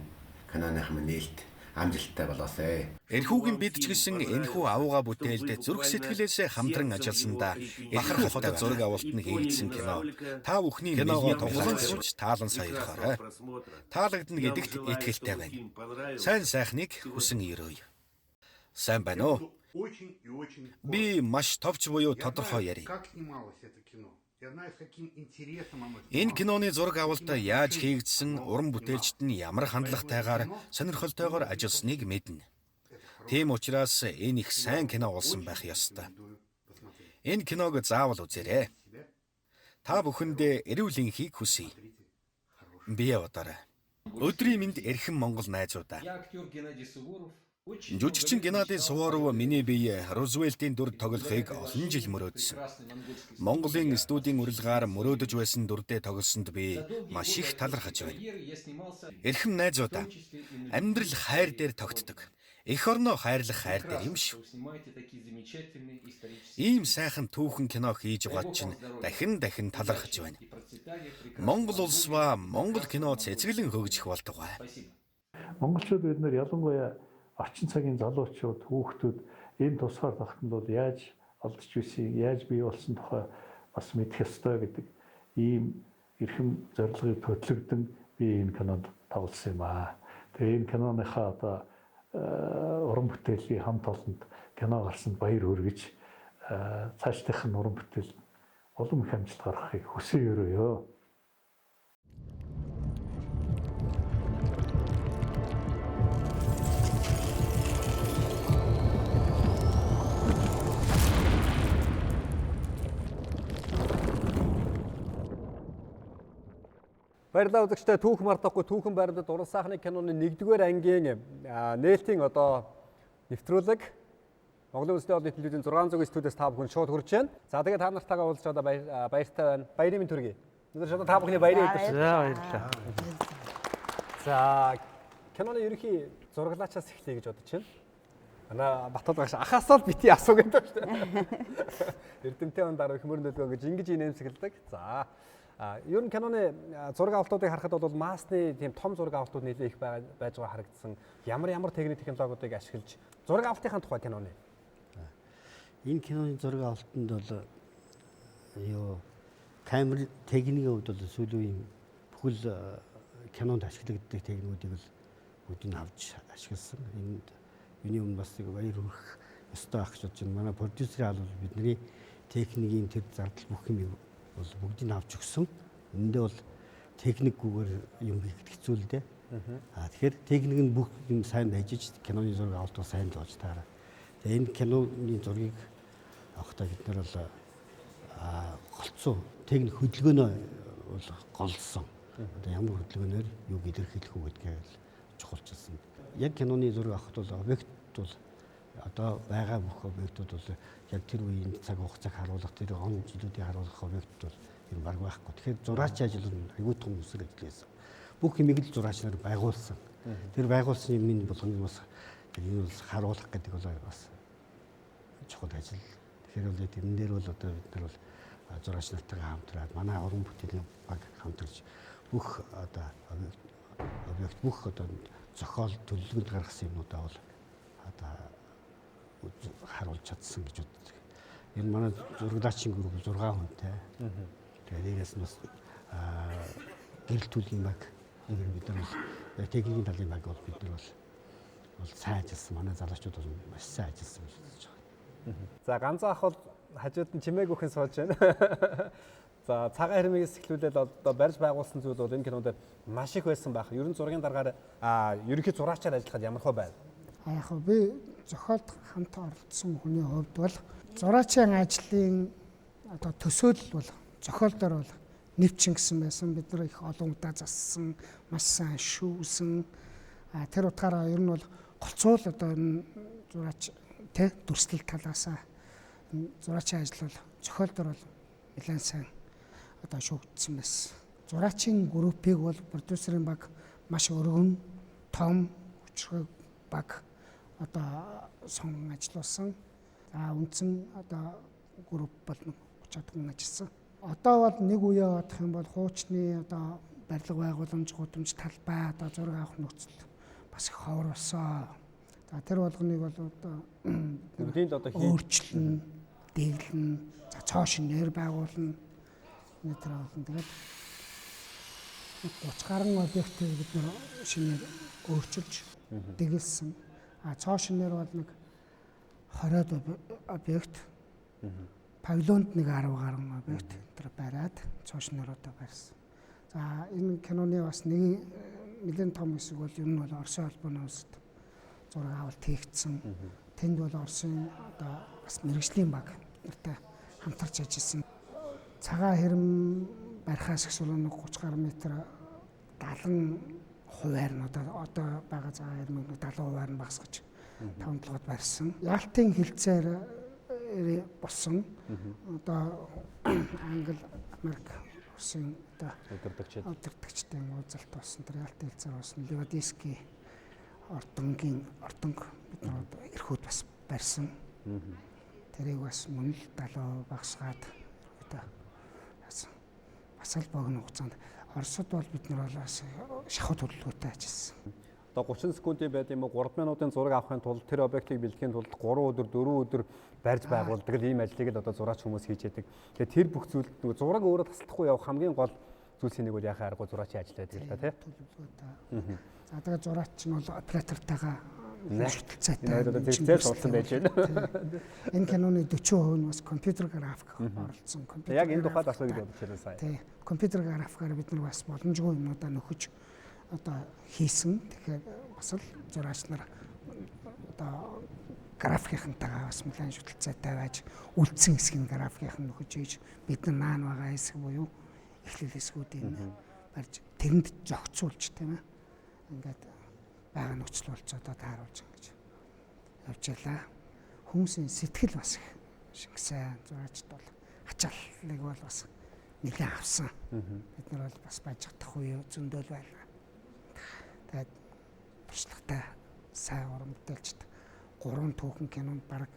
Киноных минь нээлт амжилттай болоосай. Энэхүүгийн бид ч гэсэн энэхүү авууга бүтээлд зүрх сэтгэлээсээ хамтран ажилласандаа бахархалтай зураг авалт нь хийгдсэн кино. Та бүхний киногоо тоглон сууж таалан саярхаарай. Таалагдана гэдэгт итгэлтэй байна. Сайн сайхныг хүсэн өрөөе. Сайн байна уу? Би маш товч буюу тодорхой ярив. Энэ киноны зураг авалт яаж хийгдсэн, уран бүтээлчд нь ямар хандлагатайгаар сонирхолтойгоор ажилласныг мэднэ. Тийм учраас энэ их сайн кино болсон байх ёстой. Энэ киног заавал үзээрэй. Та бүхэндээ эрүүл энхийг хүсье. Бие удаарай. Өдрийн мэнд эрхэм Монгол найзуудаа. Жүжигчин Геннадий Суворов миний бие Рузвельтийн дүр тоглохыг олон жил мөрөөдсөн. Монголын студийн урилгаар мөрөөдөж байсан дүрдээ тоглосонд би маш их талархаж байна. Эрхэм найзуудаа, амьдрал хайр дээр тогтдог. Эх орноо хайрлах хайр дээр юм шүү. Ийм сайхан түүхэн кино хийж байгаа чинь дахин талархаж байна. Монгол улс ба Монгол кино цэцгэлэн хөгжих болтугай. Монголчууд бид нар ялангуяа орчин цагийн залуучууд, хүүхдүүд энэ тусгаар тогтнол бол яаж олдож ирсийг, яаж бий болсон тухай бас мэдэх ёстой гэдэг ийм эрхэм зорилгыг төтлөгдөн би энэ кинонд тоглосон юм аа. Тэгээ энэ киноныхаа одоо уран бүтээлийн хамт олонд кино гарсанд баяр хүргэж цаашдынх нь уран бүтээл улам их амжилт гаргахыг хүсье өрөөё. Баярлалаа үзэгчдээ түүх мартахгүй түүхэн баримтат уран сайхны киноны 1-р ангийн нээлтийн одоо нэвтрүүлэг Монголын үндэсний олон телевизийн 600 студиэс та бүхэн шууд хүрч байна. За тэгээд та нартайгаа уулзч одоо баяртай байна. Баярын мэнд хүргэе. Өнөөдөр шууд та бүхний баярын өдөр. За баярлалаа. За киноны ерөнхий зураглаачаас эхлэе гэж бодож байна. Манай Батбол багш ахаасаа л бити асуу гэдэг шүү дээ. Эрдэмтэн ондар их мөрөнд төлгөө гэж ингэж нэмсгэлдэг. За ер нь киноны зураг авалтуудыг харахад бол маасны тийм том зураг авалтууд нэлээд их байж байгаа харагдсан. Ямар техник технологиудыг ашиглаж зураг авалтын тухай киноны. Энэ киноны зураг авалтанд бол камер техникийн хувьд бол сүүлийн бүхэл кинонд ашиглагддаг техникүүдийг бол бүгдийг авч ашигласан. Энд миний өмнө бас баяр хүрэх ёстой ах гэж бодож байна. Манай продюсер бол бидний техникийн тэр зардал бүх юм бол бүгдийг авч өгсөн. Эндээ бол техникгүйгээр юм хийх хэцүү л дээ. Тэгэхээр техник нь бүх юм сайн ажиж киноны зураг авалтыг сайн л болж таараа. Тэгээ энэ киноны зургийг авахдаа бид нар бол голцоо техник хөдөлгөөнөө бол голсон. Одоо ямар хөдөлгөөнөөр юуг илэрхийлэх үү гэдгийг чухалчилсан. Яг киноны зураг авахд бол объект бол одоо байгаа бүх объектууд бол яг тэр үеийн цаг хугацааг харуулах, тэр он жилүүдийг харуулах объект бол юм баг байхгүй. Тэгэхээр зураачийн ажил нь аюул том үсэг ажилласан. Бүх юмыг л зураач нар байгуулсан. Тэр байгуулсан юмны болгоно бас энэ бол харуулах гэдэг бол бас чухал ажил. Тэгэхээр бол энэ дээр бол одоо бид нар бол зураач нартайгаа хамтраад манай уран бүтээлийн баг хамтарч бүх одоо объект бүх одоо зохиол төлөвлөгөөнд гаргасан юмудаа бол одоо харуулж чадсан гэж боддог. Энэ манай зураглаачийн групп 6 хүнтэй. Тэгээд дээрээс нь бас гэрэлтүүлгийн баг бид нар бол техникийн талын баг бол бид нар бол сайн ажилласан. Манай залуучууд бол маш сайн ажилласан гэж бодож байгаа. За ганцхан ах бол хажууд нь чимээг өгөн сууж байна. За цагаан хэрмээс эхлүүлээд одоо барьж байгуулсан зүйл бол энэ кинонд маш их байсан байх. Ерөн зургийн дараагаар ерөнхий зураачаар ажиллахад ямар хөө байна? Яг би зохиолд хамт оролцсон хүний хувьд бол зураачийн ажлын одоо төсөөлөл бол зохиолдоор бол нэвчин гэсэн байсан. Бид нар их олон удаа зассан, маш сайн шүүсэн. Тэр утгаараа ер нь бол голцуул одоо энэ зураач дүрслэл талаасаа зураачийн ажил бол зохиолдоор бол нэлээд сайн одоо шүүгдсэн байсан. Зураачийн группийг бол продюсерийн баг маш өргөн, том, хүчрэг баг одоо сон ажилласан. Үндсэн одоо групп бол 30 хүн ажилласан. Одоо бол нэг үе бодох юм бол хуучны одоо барилга байгууламж, гудамж талбай одоо зураг авах нөхцөл бас их ховор болсон. За тэр болгоныг бол одоо өөрчлөн, дэглэн, за цоошин нэр байгуулна. Нэтэр болно. Тэгээд 30 гаруй объектыг бид нэр шинээр өөрчилж дэглэсэн. Цоошинээр бол нэг 20 объект, павильонд нэг 10 гаруй объект тэр бариад цоошинороо барьсан. За энэ киноны бас нэг нэлээд том хэсэг бол ер нь бол Оросын холбооны улсад зураг авалт хийгдсэн. Тэнд бол Оросын одоо бас мэрэгжлийн баг нартай хамтарч ажилласан. Цагаан хэрэм барихаас ихсүүл 30 гаруй метр 70 хуваар нь одоо байгаа за 70% нь багасгаж 5-7-д барьсан. Яалтын хилцээр болсон одоо Англи, Америк, Русын одоо удирдагчдын уулзалт болсон. Тэр яалтын хилцээр болсон. Левадийский ордонгийн бид нар эрхүүд бас барьсан. Тэрийг бас мөн л 70% багасгаад одоо бас л богино хугацаанд Оросд бол бид нар бас шахуу төлөвлөгөөтэй ажилласан. Одоо 30 секундын байд юм уу 3 минутын зураг авахын тулд тэр объектыг бэлтгэхийн тулд 3 өдөр 4 өдөр барьж байгуулдаг л ийм ажлыг л одоо зураач хүмүүс хийж яадаг. Тэгээ тэр бүх зүйл нөгөө зураг өөрөө тасалдахгүй явах хамгийн гол зүйлс нэг бол яхаа аргагүй зураачийн ажил байдаг л да тий. Төлөвлөгөөтэй. За тэгээ зураач нь бол оператортойгоо Нэвтрүүлгийг зэрэг суулсан байж байна. Энэ киноны 40% нь бас компьютер график оролцсон. Яг энэ тухайд асууя гэж бодож байна сая. Тий. Компьютер графикаар бид нар бас боломжгүй юмудаа нөхөж одоо хийсэн. Тэгэхээр бас л зураач нар одоо графикийнхантайгаа бас нэлээд шүтэлцээтэй байж үлдсэн хэсгийн графикийнх нь нөхөж ийж бид нар наан байгаа хэсэг буюу эхлэл хэсгүүдийг барьж тэрэнд зохицуулж тийм ээ. Ингээд байгаа нөхцөл болцоодоо тааруулж ингэж явж ялаа. Хүмүүсийн сэтгэл бас шингэсэн зураачд бол ачааллыг бол бас нэлээд авсан. Бид нар бол бас бажигдах үе зөндөөл байлаа. Тэгээд туршлагатай сайн уран бүтээлчд 3 түүхэн кинонд баг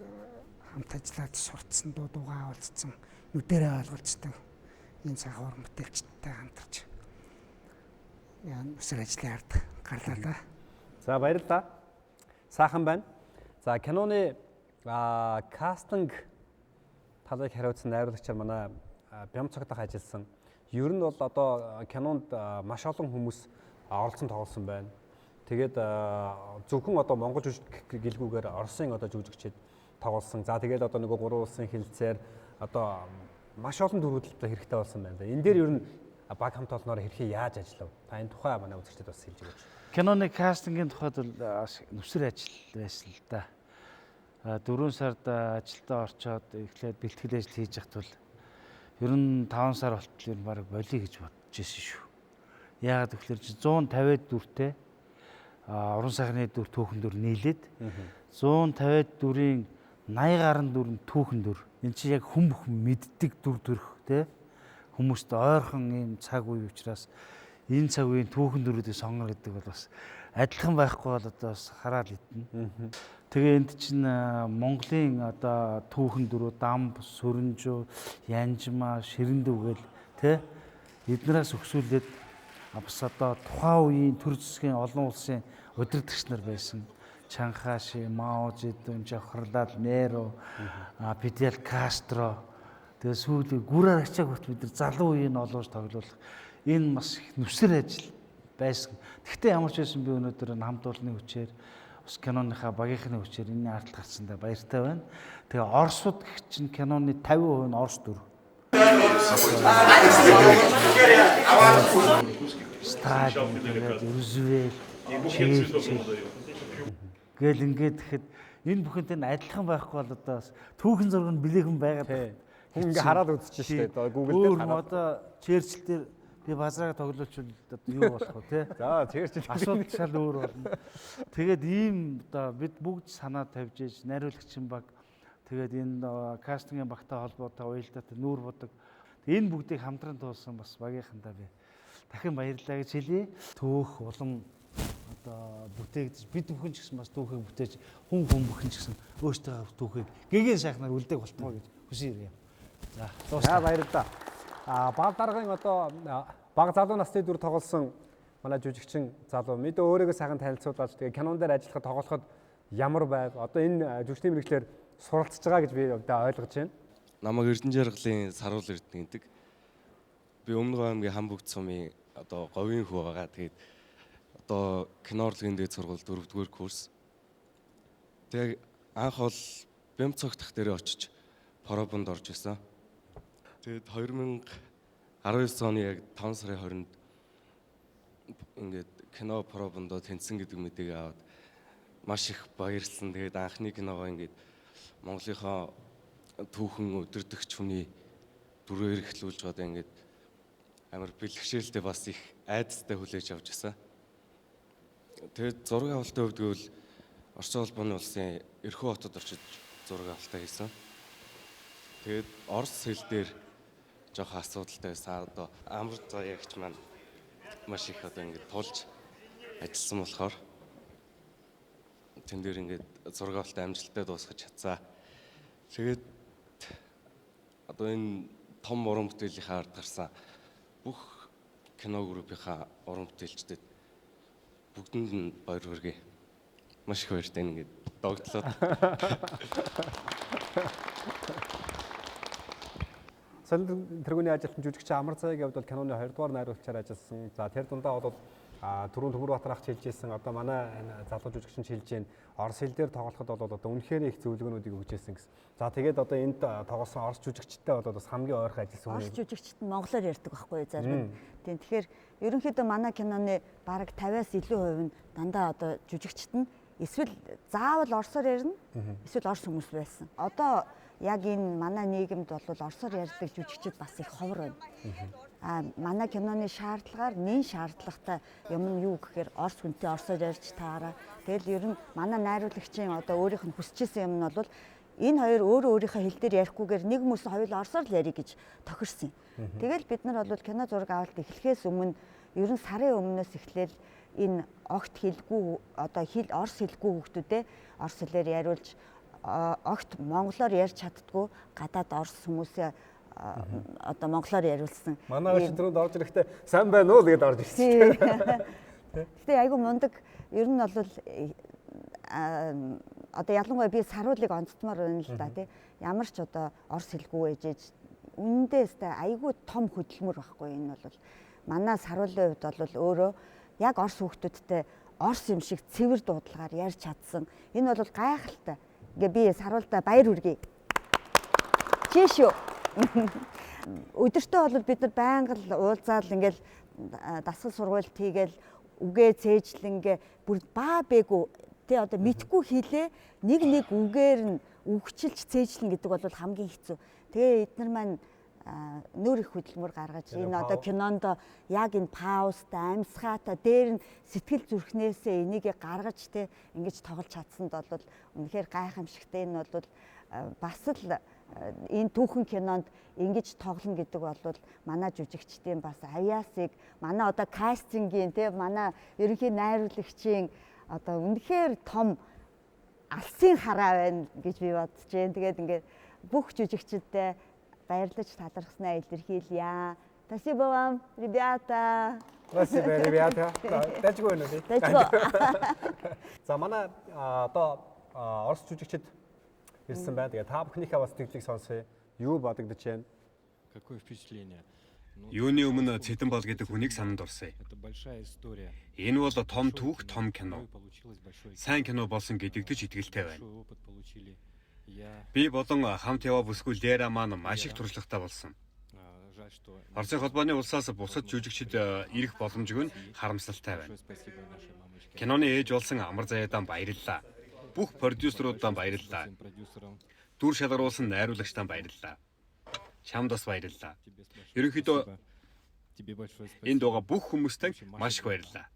хамт ажиллаад сурцсан дуудуугаа олцсон нүдэрээ ойлгуулцдаг энэ сайхан уран бүтээлчдтэй хамтарч өсөр ажлын ард гарлаа да. За баярлалаа. Сайхан байна. За киноны кастинг талыг хариуцсан найруулагчаар манай Бямцогтойх ажилласан. Ер нь бол одоо кинонд маш олон хүмүүс оролцсон тоглосон байна. Тэгээд зөвхөн одоо монгол жүжиг гэлгүүгээр Оросын одоо жүжигчид тоглосон. За тэгээд одоо нөгөө 3 улсын хилцээр одоо маш олон төрөлтэй хэрэгтэй болсон байна. Энэ дээр ер нь баг хамт олноор хэрхэн яаж ажиллав? Та энэ тухай манай үзэгчдэд бас хэлж өгөөч. Киноны кастингийн тухайд бол нүсэр ажил байсан л да. 4 сард ажилдаа орчоод эхлээд бэлтгэл ажил хийж явахт бол ер нь 5 сар болтол юм баг болиё гэж бодож ирсэн шүү. Яагаад гэвэл 150-д дүртэй уран сайхны дүр түүхэн дүр нийлээд 150-д дүрийн 80 гаруй дүр нь түүхэн дүр. Энд чинь яг хүн бүхэн мэддэг дүр төрх те хүмүүст ойрхон ийм цаг үе учраас энэ цаг үеийн түүхэн дүрүүдийг сонгоно гэдэг бол бас адилхан байхгүй бол одоо бас хараал идэнэ. Тэгээ энд чинь Монголын одоо түүхэн дүрүүд дамб, сүрэнжүү, янжмаа, ширэндэв гэл тэ эднээс өксүүлээд бас одоо тухайн үеийн төр засгийн олон улсын удирдагч нар байсан. Чанхаши, Мао Цзэдун, Жохрлал, Неро, Фидель Кастро тэгээ сүүлийн гүрээр ачааг хүртэл бид нар залуу үеийн олоош тоглуулах энэ бас их нүсэр ажил байсан. Гэхдээ ямар ч байсан би өнөөдөр хамт олонны хүчээр бас киноныхаа багийнхны хүчээр энэний ардтал гарсандаа баяртай байна. Тэгээ Оросууд гэх чинь киноны 50% нь Орос дүр. Сталин, Рузвельт, Черчилль гэл ингээд тэгэхэд энэ бүхэнтэй нь адилхан байхгүй бол одоо түүхэн зураг нь билэгэн байгаад хүн ингээ хараад үзчихэж шүү дээ. Google дээр хараад одоо Черчилль дээр би базараа тоглуулчихвал одоо юу болох вэ те? За Черчилль асуудал шал өөр болно. Тэгээд ийм одоо бид бүгд санаа тавьж ийж найруулагчин баг тэгээд энэ кастингийн багтай холбоотой уялдаатай нүүр бодог энэ бүгдийг хамтран туулсан бас багийнхандаа би дахин баярлалаа гэж хэлье. Төөх улам одоо бүтээгдэж бид бүхэн ч гэсэн бас түүхийг бүтээж хүн бүхэн ч гэсэн өөртөө түүхийг гэгээн сайхнаар үлдээх болтгоо гэж хүсье. За дуусна. Баярлалаа. Баг даргын одоо баг залуу насны дүр тоглосон манай жүжигчин залуу мэдээ өөрийгөө сайхан танилцуулж тэгээ кинон дээр ажиллахад тоглоход ямар байв? Одоо энэ жүжигчдийн мэргэжлэр суралцж байгаа гэж би одоо ойлгож байна. Намайг Эрдэнэ жаргалын Саруул Эрдэнэ гэдэг. Би Өмнөг аймгийн Хамбогд сумын одоо говийн хүү байгаа. Тэгээд одоо кино урлагийн дээд сургууль 4-р курс. Тэгээд анх бол Бямцогтойх дээр очиж пробонд орж исэн. Тэгээд 2019 оны яг 5 сарын 20-нд ингээд кино пробондоо тэнцсэн гэдэг мэдээг аваад маш их баярлсан. Тэгээд анхны киногоо ингээд Монголынхаа түүхэн өдөрдөгч хүний дүрээр эхлүүлж байгаа ингээд амар бэлгшээлтэй бас их айдастай хүлээж авч байсан. Тэгээд зураг авалтын хувьд гэвэл Орчин улбаны улсын Ерхүү хотод очиж зураг авалтаа хийсэн. Тэгээд орос хэл дээр жоох асуудалтай байсан. Одоо амар зоягч маань маш их одоо ингээд туулж ажилласан болохоор тэн дээр ингээд зураг авалтаа амжилттай дуусгаж чадсан. Тэгээд одоо энэ том уран бүтээлийнхаа ард гарсан бүх кино группийнхаа уран бүтээлчдэд бүгдэнд нь баяр хүргэе. Маш их баяртай ингээд догтлоо. Солон тэргүүний ажилтан жүжигч Амар Цагийн хувьд бол киноны 2 дугаар найруулагчаар ажилласан. За тэр дундаа бол түрүүн Төмөрбаатар ах хэлжсэн. Одоо манай залуу жүжигчин хэлж гэн орос хэл дээр тоглоход бол одоо үнэхээр их зөвлөгөөнүүдийг өгч ирсэн гэсэн. За тэгээд одоо энд тоглосон орос жүжигчтэй бол бас хамгийн ойрхон ажилласан хүн. Орос жүжигчт нь монголоор ярьдаг байхгүй зарим. Тийм тэгэхээр ерөнхийдөө манай киноны бараг 50-аас илүү хувь нь дандаа одоо жүжигчт нь эсвэл заавал орсоор ярина, эсвэл орс хүмүүс байсан. Одоо яг энэ манай нийгэмд бол орсоор ярьдаг жүжигчид бас их ховор байна. Манай киноны шаардлагаар нэн шаардлагатай юм нь юу гэхээр орс хүнтэй орсоор ярьж таараа. Тэгэл ер нь манай найруулагчийн одоо өөрийнх нь хүсчихсэн юм нь бол энэ хоёр өөрийнхөө хэл дээр ярихгүйгээр нэг хүмүүс хоёулаа орсоор л ярих гэж тохирсон. Тэгэл бид нар бол кино зураг авалт эхлэхээс өмнө ер нь сарын өмнөөс эхлээл энэ огт хэлгүй одоо орс хэлгүй хүүхдүүдээ орс хэлээр яриулж огт монголоор ярьж чаддгүй гадаад орс хүмүүсээ одоо монголоор яриулсан. Манай өвчин түрүүнд орж ирэхдээ сайн байна уу гэдээ орж ирсэн. Гэтэ айгүй мундаг ер нь бол одоо ялангуяа би Саруулыг онцдмоор байна л да тий. Ямар ч одоо орс хэлгүй ээжээж үнэндээ айгүй том хөдөлмөр байхгүй энэ бол манай Саруулын хувьд бол өөрөө яг орс хүүхдүүдтэй орс юм шиг цэвэр дуудлагаар ярьж чадсан. Энэ бол гайхалтай. Ингээ би Саруулдаа баяр хүргэе. Чишүү. Өдөртөө бол бид нар байнга л уулзаал ингээл дасгал сургуульд хийгээл үгээ цээжлэнгээ бүр баа бэгүү тий одоо мэдгүй хийлээ нэг үгээр нь үгчилж цээжлэн гэдэг бол хамгийн хэцүү. Тэгээ эдгээр маань нөр их хөдөлмөр гаргаж энэ одоо кинонд яг энэ паузтай амьсгаатай дээр нь сэтгэл зүрхнээсээ энийг гаргаж те ингэж тоглож чадсанд бол үнэхээр гайхамшигтай. Энэ бол бас л энэ түүхэн кинонд ингэж тоглоно гэдэг бол манай жүжигчдийн бас аяасыг манай одоо кастингийн те манай ерөнхий найруулагчийн одоо үнэхээр том алсын хараа байна гэж би бодож байна. Тэгээд ингээд бүх жүжигчдэд баярлаж талархснаа илэрхийлье. Спасибо вам, ребята. Спасибо, ребята. Дайггүй нэ. Дайггүй. За манай одоо орос жүжигчд ирсэн байна. Тэгээ та бүхнийхээ бас тэглийг сонсъё. Юу бодогдож байна? Какое впечатление? Юуны өмнө Цэдэнбал гэдэг хүнийг сананд орсъё. Энэ бол том түүх, том кино. Сайн кино болсон гэдэгт итгэлтэй байна. Би болон хамт яваа бүсгүй Лера маань маш их туршлагатай болсон. Оросын холбооны улсаас бусад жүжигчид ирэх боломжгүй нь харамсалтай байна. Киноны ээж болсон Амар Заяадан баярлалаа. Бүх продюсеруудаа баярлалаа. Дүр шалгаруулсан найруулагчдаа баярлалаа. Чамд бас баярлалаа. Ерөнхийдөө энэ дууга бүх хүмүүстээ маш их баярлалаа.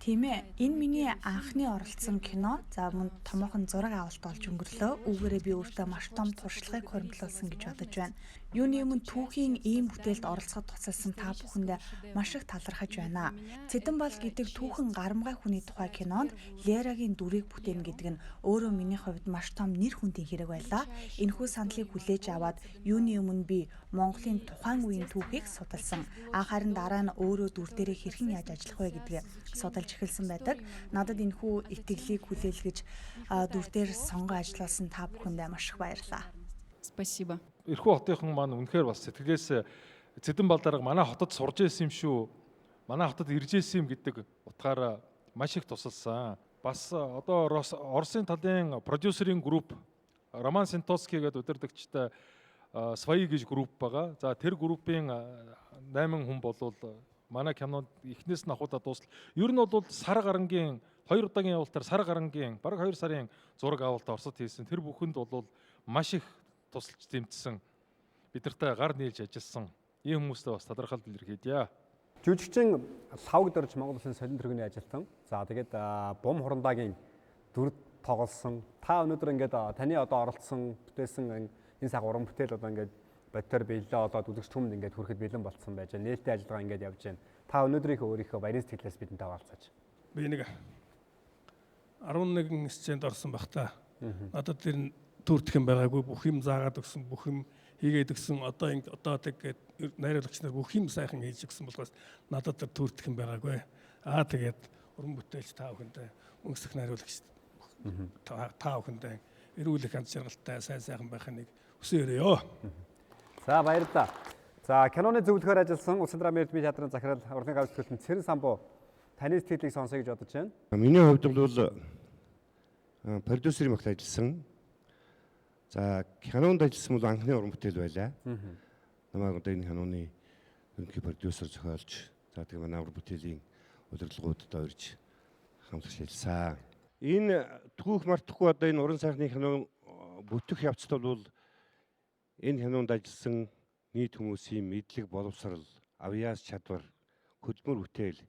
Тийм ээ. Энэ миний анхны оролцсон кино. За мөн томоохон зураг авалт болж өнгөрлөө. Үүгээрээ би өөртөө маш том туршлагыг хуримтлуулсан гэж бодож байна. Юуны өмнө түүхийн ийм бүтээлд оролцоход тусалсан та бүхэнд маш их талархаж байна. Цэдэнбал гэдэг түүхэн гарамгай хүний тухай кинонд Лерагийн дүрийг бүтээн гэдэг нь өөрөө миний хувьд маш том нэр хүндийн хэрэг байлаа. Энэхүү сандлыг хүлээж аваад юуны өмнө би Монголын тухайн үеийн түүхийг судалсан. Харин дараа нь өөрөө дүр дээрээ хэрхэн яаж ажиллах вэ гэдгээ судалж эхэлсэн байдаг. Надад энэхүү итгэлийг хүлээлгэж дүр дээр сонгоо ажилласан та бүхэндээ маш их баярлалаа. Спасибо. Ерхүү хотынхан маань үнэхээр бас сэтгэлээс Цэдэнбал дарга манай хотод сурж ирсэн юм шүү. Манай хотод ирж ирсэн юм гэдэг утгаараа маш их тусалсан. Бас одоо Оросын талын продюсерийн групп Роман Синтоский гэдэг удирдагчтай Свои гэж групп байгаа. За тэр группийн 8 хүн болвол манай кинонд эхнээс нь ахуудаа дуусал. Ер нь бол сар гарангийн 2 удаагийн явалтаар сар гарангийн бараг 2 сарын зураг авалт Оросд хийсэн. Тэр бүхэнд бол маш их тусалж тэмцсэн. Бид нартай гар нийлж ажилласан. Ийм хүмүүстээ бас талархал илэрхийлье. Жүжигчин лавг дөрж Монгол Улсын солин тэргүүний ажилтан. За тэгээд бум хурандагийн дүр тоглосон. Та өнөөдөр ингээд таны одоо оролцсон бүтээсэн энэ цаг уран бүтээл одоо ингээд бодтоор биелээ болоод үзэгч түмэнд ингээд хүрэхэд бэлэн болцсон байж байна. Нээлттэй ажиллагаа ингээд явж байна. Та өнөөдрийнхөө өөрийнхөө баярын сэтгэлээс бидэнтэй хаваалцаач. Би нэг 11 сценд орсон баг та. Надад тэр төрдөх юм байгаагүй, бүх юм заагаад өгсөн, бүх юм хийгээд өгсөн. Одоо тэгээд найруулагч нар бүх юм сайхан хийж өгсөн болохоос надад тэр төрдөх юм байгаагүй. Тэгээд уран бүтээлч та бүхэндээ өнгөсөх найруулагч та бүхэндээ эрүүл их ганц жаргалтай сайхан байхыг хүсээрээ. За баярлалаа. За киноны зөвлөхөөр ажилласан Улсын драмын эрдмийн театрын захирал урлагийн гавь сэтгэлтэн Цэрэн самбуу таны сэтгэлийг сонсоё гэж бодож байна. Миний хувьд бол продюсерийн багт ажилласан. За кинонд ажилласан бол анхны уран бүтээл байлаа. Намайг одоо энэ киноны ерөнхий продюсер зохиолч. За тэгээ манай уран бүтээлийн удирдлагуудад орж хамтарч ажилласан. Энэ түүх мартахгүй одоо энэ уран сайхны кино бүтэх явцад бол энэ кинонд ажилласан нийт хүмүүсийн мэдлэг боловсрал, авьяас чадвар, хөдөлмөр бүтээл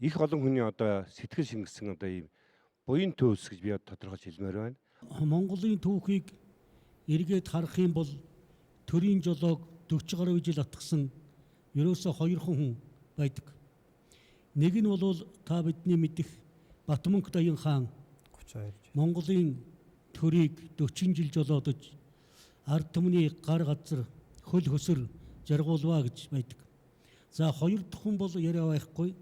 их олон хүний одоо сэтгэл шингэсэн одоо ийм буян төөс гэж би тодорхойлж хэлмээр байна. Монголын түүхийг эргээд харах юм бол төрийн жолоог 40 гаруй жил атгсан ерөөсө 2 хүн байдаг. Нэг нь бол та бидний мэдих Батмөнх Даян хаан 32 Монголын төрийг 40 жил жолоодож ард түмний гар газар хөл хөсөр жаргуулваа гэж байдаг. За хоёр дахь хүн бол яриа байхгүй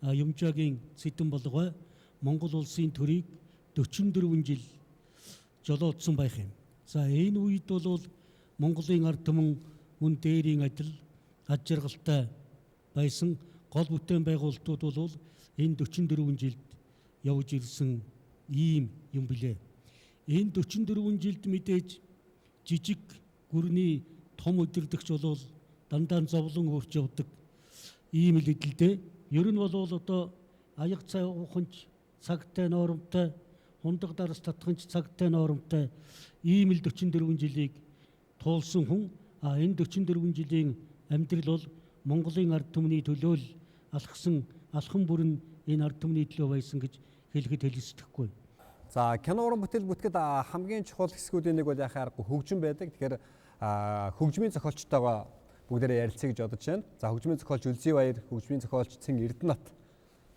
Юмжаагийн Сэдвэлсэн Монгол улсын төрийг 44 жил жолоодсон байх юм. За энэ үед бол Монголын ард түмэн мөн дээрийн адил аж жаргалтай байсан гол бүтээн байгуулалтууд бол энэ 44 жилд явж ирсэн ийм юм билээ. Энэ 44 жилд мэдээж жижиг гүрний том өдөрдөгч бол дандаа зовлон өөрч явдаг ийм л эдэлдээ. Ер нь бол одоо аяг цай уханч цагтай норомтой хундаг дарс татханч цагтай норомтой ийм л 44 жилийг туулсан хүн. Энэ 44 жилийн амьдрал бол Монголын ард түмний төлөө л алхсан алхан бүрэн энэ ард түмний төлөө байсан гэж хэлэхэд хэлэлцэхгүй. За кино уран бүтээл бүтгээд хамгийн чухал хэсгүүдийн нэг бол яхаа аргагүй хөгжим байдаг. Тэгэхээр хөгжмийн зохиолчтойгоо бүгдээрээ ярилцъя гэж бодож байна. За хөгжмийн зохиолч Үлзий Баяр, хөгжмийн зохиолч Цэн Эрдэнэт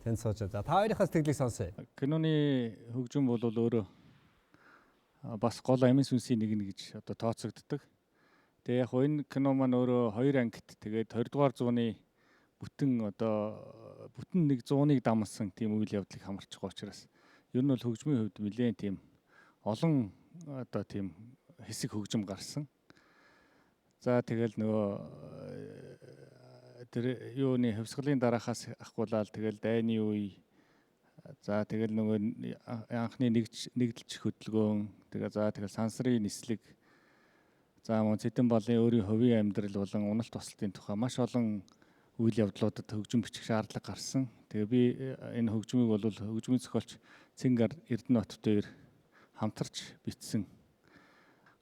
танд сууж байгаа. За та хоёрынхаа сэтгэлийг сонсъё. Киноны хөгжим бол өөрөө бас гол амин сүнсийн нэг нь гэж одоо тооцогддог. Тэгээ яг энэ кино маань өөрөө 2 ангит тэгээд 20 дугаар зууны бүтэн нэг 100-ыг дамсан тийм үйл явдлыг хамарч байгаа учраас ер нь бол хөгжмийн хувьд нэлээд тийм олон одоо тийм хэсэг хөгжим гарсан. За тэгэл нөгөө тэр юуны хөвсгөлийн дараахаас ахгуулаад тэгэл дайны үе. За тэгэл нөгөө анхны нэгдэлч хөдөлгөөн. Тэгэл сансрын нислэг. За мөн Цэдэнбалын өөрийн хувийн амьдрал болон уналт тусалтын тухай маш олон үйл явдлуудад хөгжим бичих шаардлага гарсан. Тэгээ би энэ хөгжмийг бол хөгжмийн зохиолч Цэн Эрдэнэттэй хамтарч бичсэн.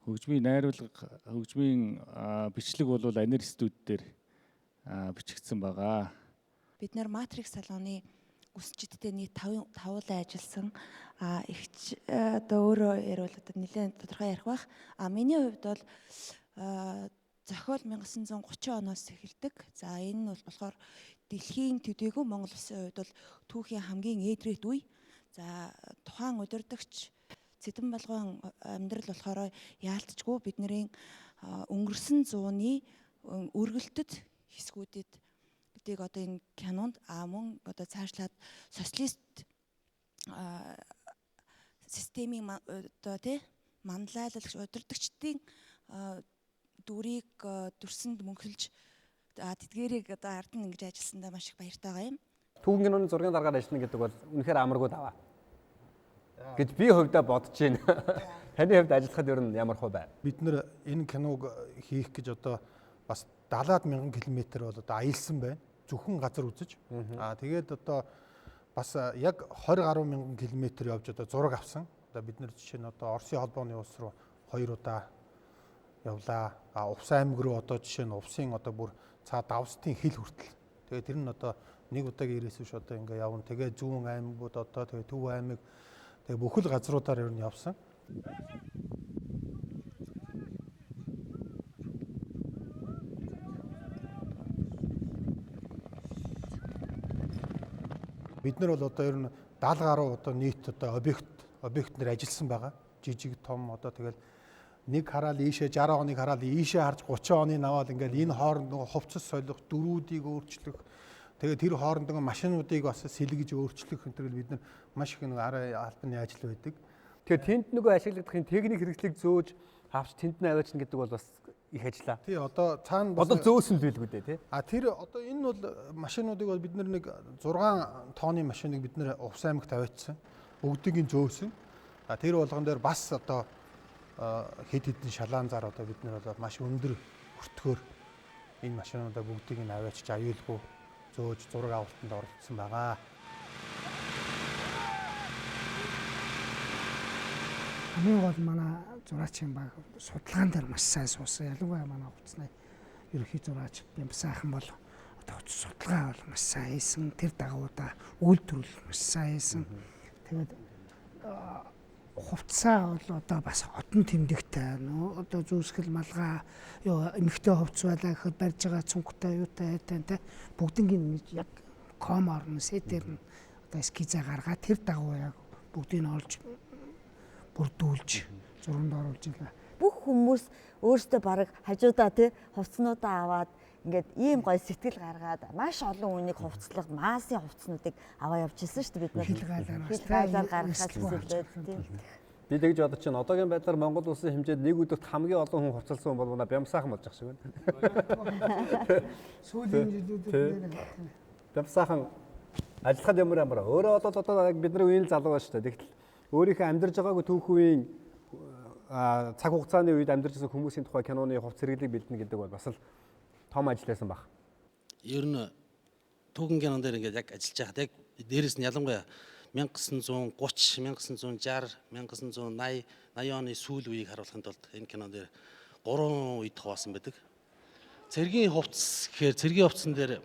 Хөгжмийн найруулга, хөгжмийн бичлэг бол Анир студ дээр бичигдсэн байгаа. Бид нэр Матрикс салооны үсчидтэй нийт 5 тавуулаа ажилласан. Ихч одоо өөрөө ярил одоо нэлээд тодорхой ярих бах. Миний хувьд бол зохиол 1930 оноос эхэлдэг. За энэ нь болохоор дэлхийн төдийгүй Монгол Улсын хувьд бол түүхийн хамгийн ээдрээд үе. За тухайн удирдагч Цэдэнбалын амьдрал болохоор яалтчгүй бидний өнгөрсөн зууны өргөлтөд хэсгүүдэд гэдгийг одоо энэ кинонд мөн одоо цаашлаад социалист системийн одоо тий манлайлагч удирдагчдын дүрийг дүрсэнд мөнхөлж тэдгэрийг одоо ард нь ингэж ажилласандаа маш их баяртай байгаа юм. Түүхэн киноны зургийн дараагаар ажиллана гэдэг бол үнэхээр амаргүй даваа. Гэж би хувьдаа бодож байна. Таны хувьд ажиллахад ер нь ямар хөө бай? Бид нэр энэ киног хийх гэж одоо бас 70,000 км бол одоо аялсан байна. Зөвхөн газар үзэж. Тэгээд одоо бас яг 20,000 км явж одоо зураг авсан. Одоо бид нэр жишээ нь одоо Оросын холбооны улс руу 2 удаа явлаа. Увс аймаг руу одоо жишээ нь увсын одоо бүр цаа давстын хил хүртэл Тэгээ тэр нь одоо нэг удаагийн ирээс биш одоо ингээ явна. Тэгээ зүүн аймагуд одоо тэгээ Төв аймаг тэгээ бүхэл газруудаар ер нь явсан. Бид нар бол одоо ер нь 70 гаруй одоо нийт одоо объект нэр ажилласан байгаа. Жижиг том одоо тэгэл нэг хараал ийшээ 60 оныг хараал ийшээ харж 30 оныг аваад ингээл энэ хооронд нөгөө хувцас солих, дөрүүдийг өөрчлөх, тэгээд тэр хооронд нөгөө машинуудыг бас сэлгэж өөрчлөх энэ бид нар маш их нөгөө арай албаны ажил байдаг. Тэгэхээр тэнд нөгөө ашиглагдахын техник хэрэгслийг зөөж авч тэнд нь аваачна гэдэг бол бас их ажиллаа. Тий одоо цаана одоо зөөсөн л билгүй дээ тий. Тэр одоо энэ бол машинуудыг бол бид нэг 6 тонны машиныг бид нэр Увс аймагт аваачсан. Бүгдийг нь зөөсөн. Тэр болгон дээр бас одоо хэд хэдэн шалаан зар одоо бид нэр одоо маш өндөр хүртгөөр энэ машинуудаа бүгдийг нь аваачиж аюулгүй зөөж зураг авалтанд оролцсон байгаа. Хамгийн гол манай зураачийн баг судалгаан дээр маш сайн суусан. Ялангуяа манай хувцсны ерөнхий зураач Бямбасайхан бол одоо судалгаа бол маш сайн хийсэн. Тэр дагуудаа үйлдвэрлэл маш сайн хийсэн. Тэгээд хувцсаа бол одоо бас одон тэмдэгтэй нөө одоо зүүсгэл малгай эмэгтэй хувцс байлаа гэхэд барьж байгаа цүнхтэй юутай те бүгднийг яг комор нь сэтэр нь одоо скиза гаргаад тэр дагуу яг бүгдийг нь олж бүрдүүлж зурганд оруулж илаа. Бүх хүмүүс өөрсдөө бараг хажуудаа тий хувцснуудаа аваад ингээд ийм гоё сэтгэл гаргаад маш олон үнийг хувцлах массын хувцснуудыг аваа явж ирсэн шүү дээ бид нар. Хилгайлаар гаргахаас зүйлээд тий. Би тэгж бодож байна. Одоогийн байдлаар Монгол улсын хэмжээнд нэг өдөрт хамгийн олон хүн хувцалсан хүн бол манай Бямбасайхан болж байгаа шиг байна. Сүүлийн жилүүдэд Бямбасайхан ажиллахад ямар өөрөө бол одоо яг бидний үеийн залуу байна шүү дээ. Тэгтэл өөрийнхөө амьдарж байгаагүй түүх үеийн цаг хугацааны үед амьдарч байсан хүмүүсийн тухай киноны хувц хэрэглийг бэлдэнэ гэдэг бол бас л том ажил байсан баг. Ер нь түүхэн кинон дээр ингээд яг ажиллаж байхад яг дээрэс нь ялангуяа 1930, 1960, 1980 оны сүүл үеийг харуулахын тулд энэ кинон дээр 3 үед хуваасан байдаг. Цэргийн хувцс гэхээр цэргийн хувцсан дээр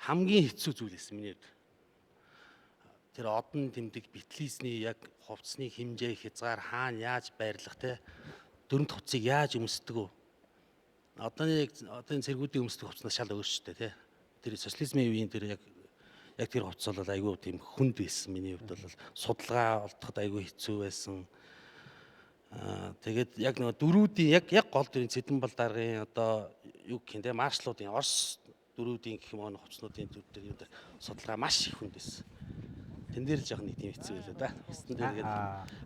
хамгийн хэцүү зүйл байсан миний хувьд. Тэр одон тэмдэг бэлтгэсний яг хувцсны хэмжээ хязгаар хаана яаж байрлах те дөрөнд хувцсыг яаж өмсдөг вэ? Одоо энэ цэргүүдийн өмсдөг хувцснаас шал өөр шүү дээ те. Тэр социализмын үеийн тэр яг тэр хувцс бол айгүй тийм хүнд байсан. Миний хувьд бол судалгаа олдоход айгүй хэцүү байсан. Тэгээд яг нөгөө дөрүүдийн яг гол дөрийн Цэдэнбал даргын одоо юу гэх юм те маршлуудын Орос дөрүүдийн гэх юм хувцснуудын төр дээр юу дээр судалгаа маш их хүнд байсан. Тэн дээр л жоохон нэг тийм хэцүү байлаа да. Хувцсан дээр гээд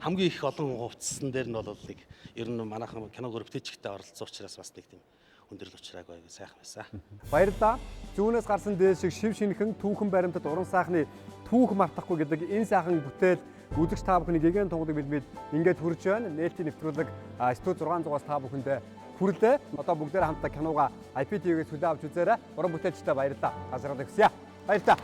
хамгийн их олон хувцсан дээр нь бол нэг ер нь манайхан кино гөрөвтэйчтэй оролцсон учраас бас нэг тийм хүндрэл учраагүй айгүй сайхан байсан. Баярлалаа. Зүүнээс гарсан дээс шиг шив шинхэн түүхэн баримтат уран сайхны түүх мартахгүй гэдэг энэ сайхан бүтээл үзэгч та бүхний гэгэн тунгадаг билбэд ингээд хүрж байна. Нээлтийн нэвтрүүлэг студи 600-аас та бүхэндээ хүрлээ. Одоо бүгдээр хамтдаа киногаа IPTV-гээс хүлээн авч үзээрэй. Уран бүтээлчтэй баярлалаа. Газараа өгсөе. Баярлалаа.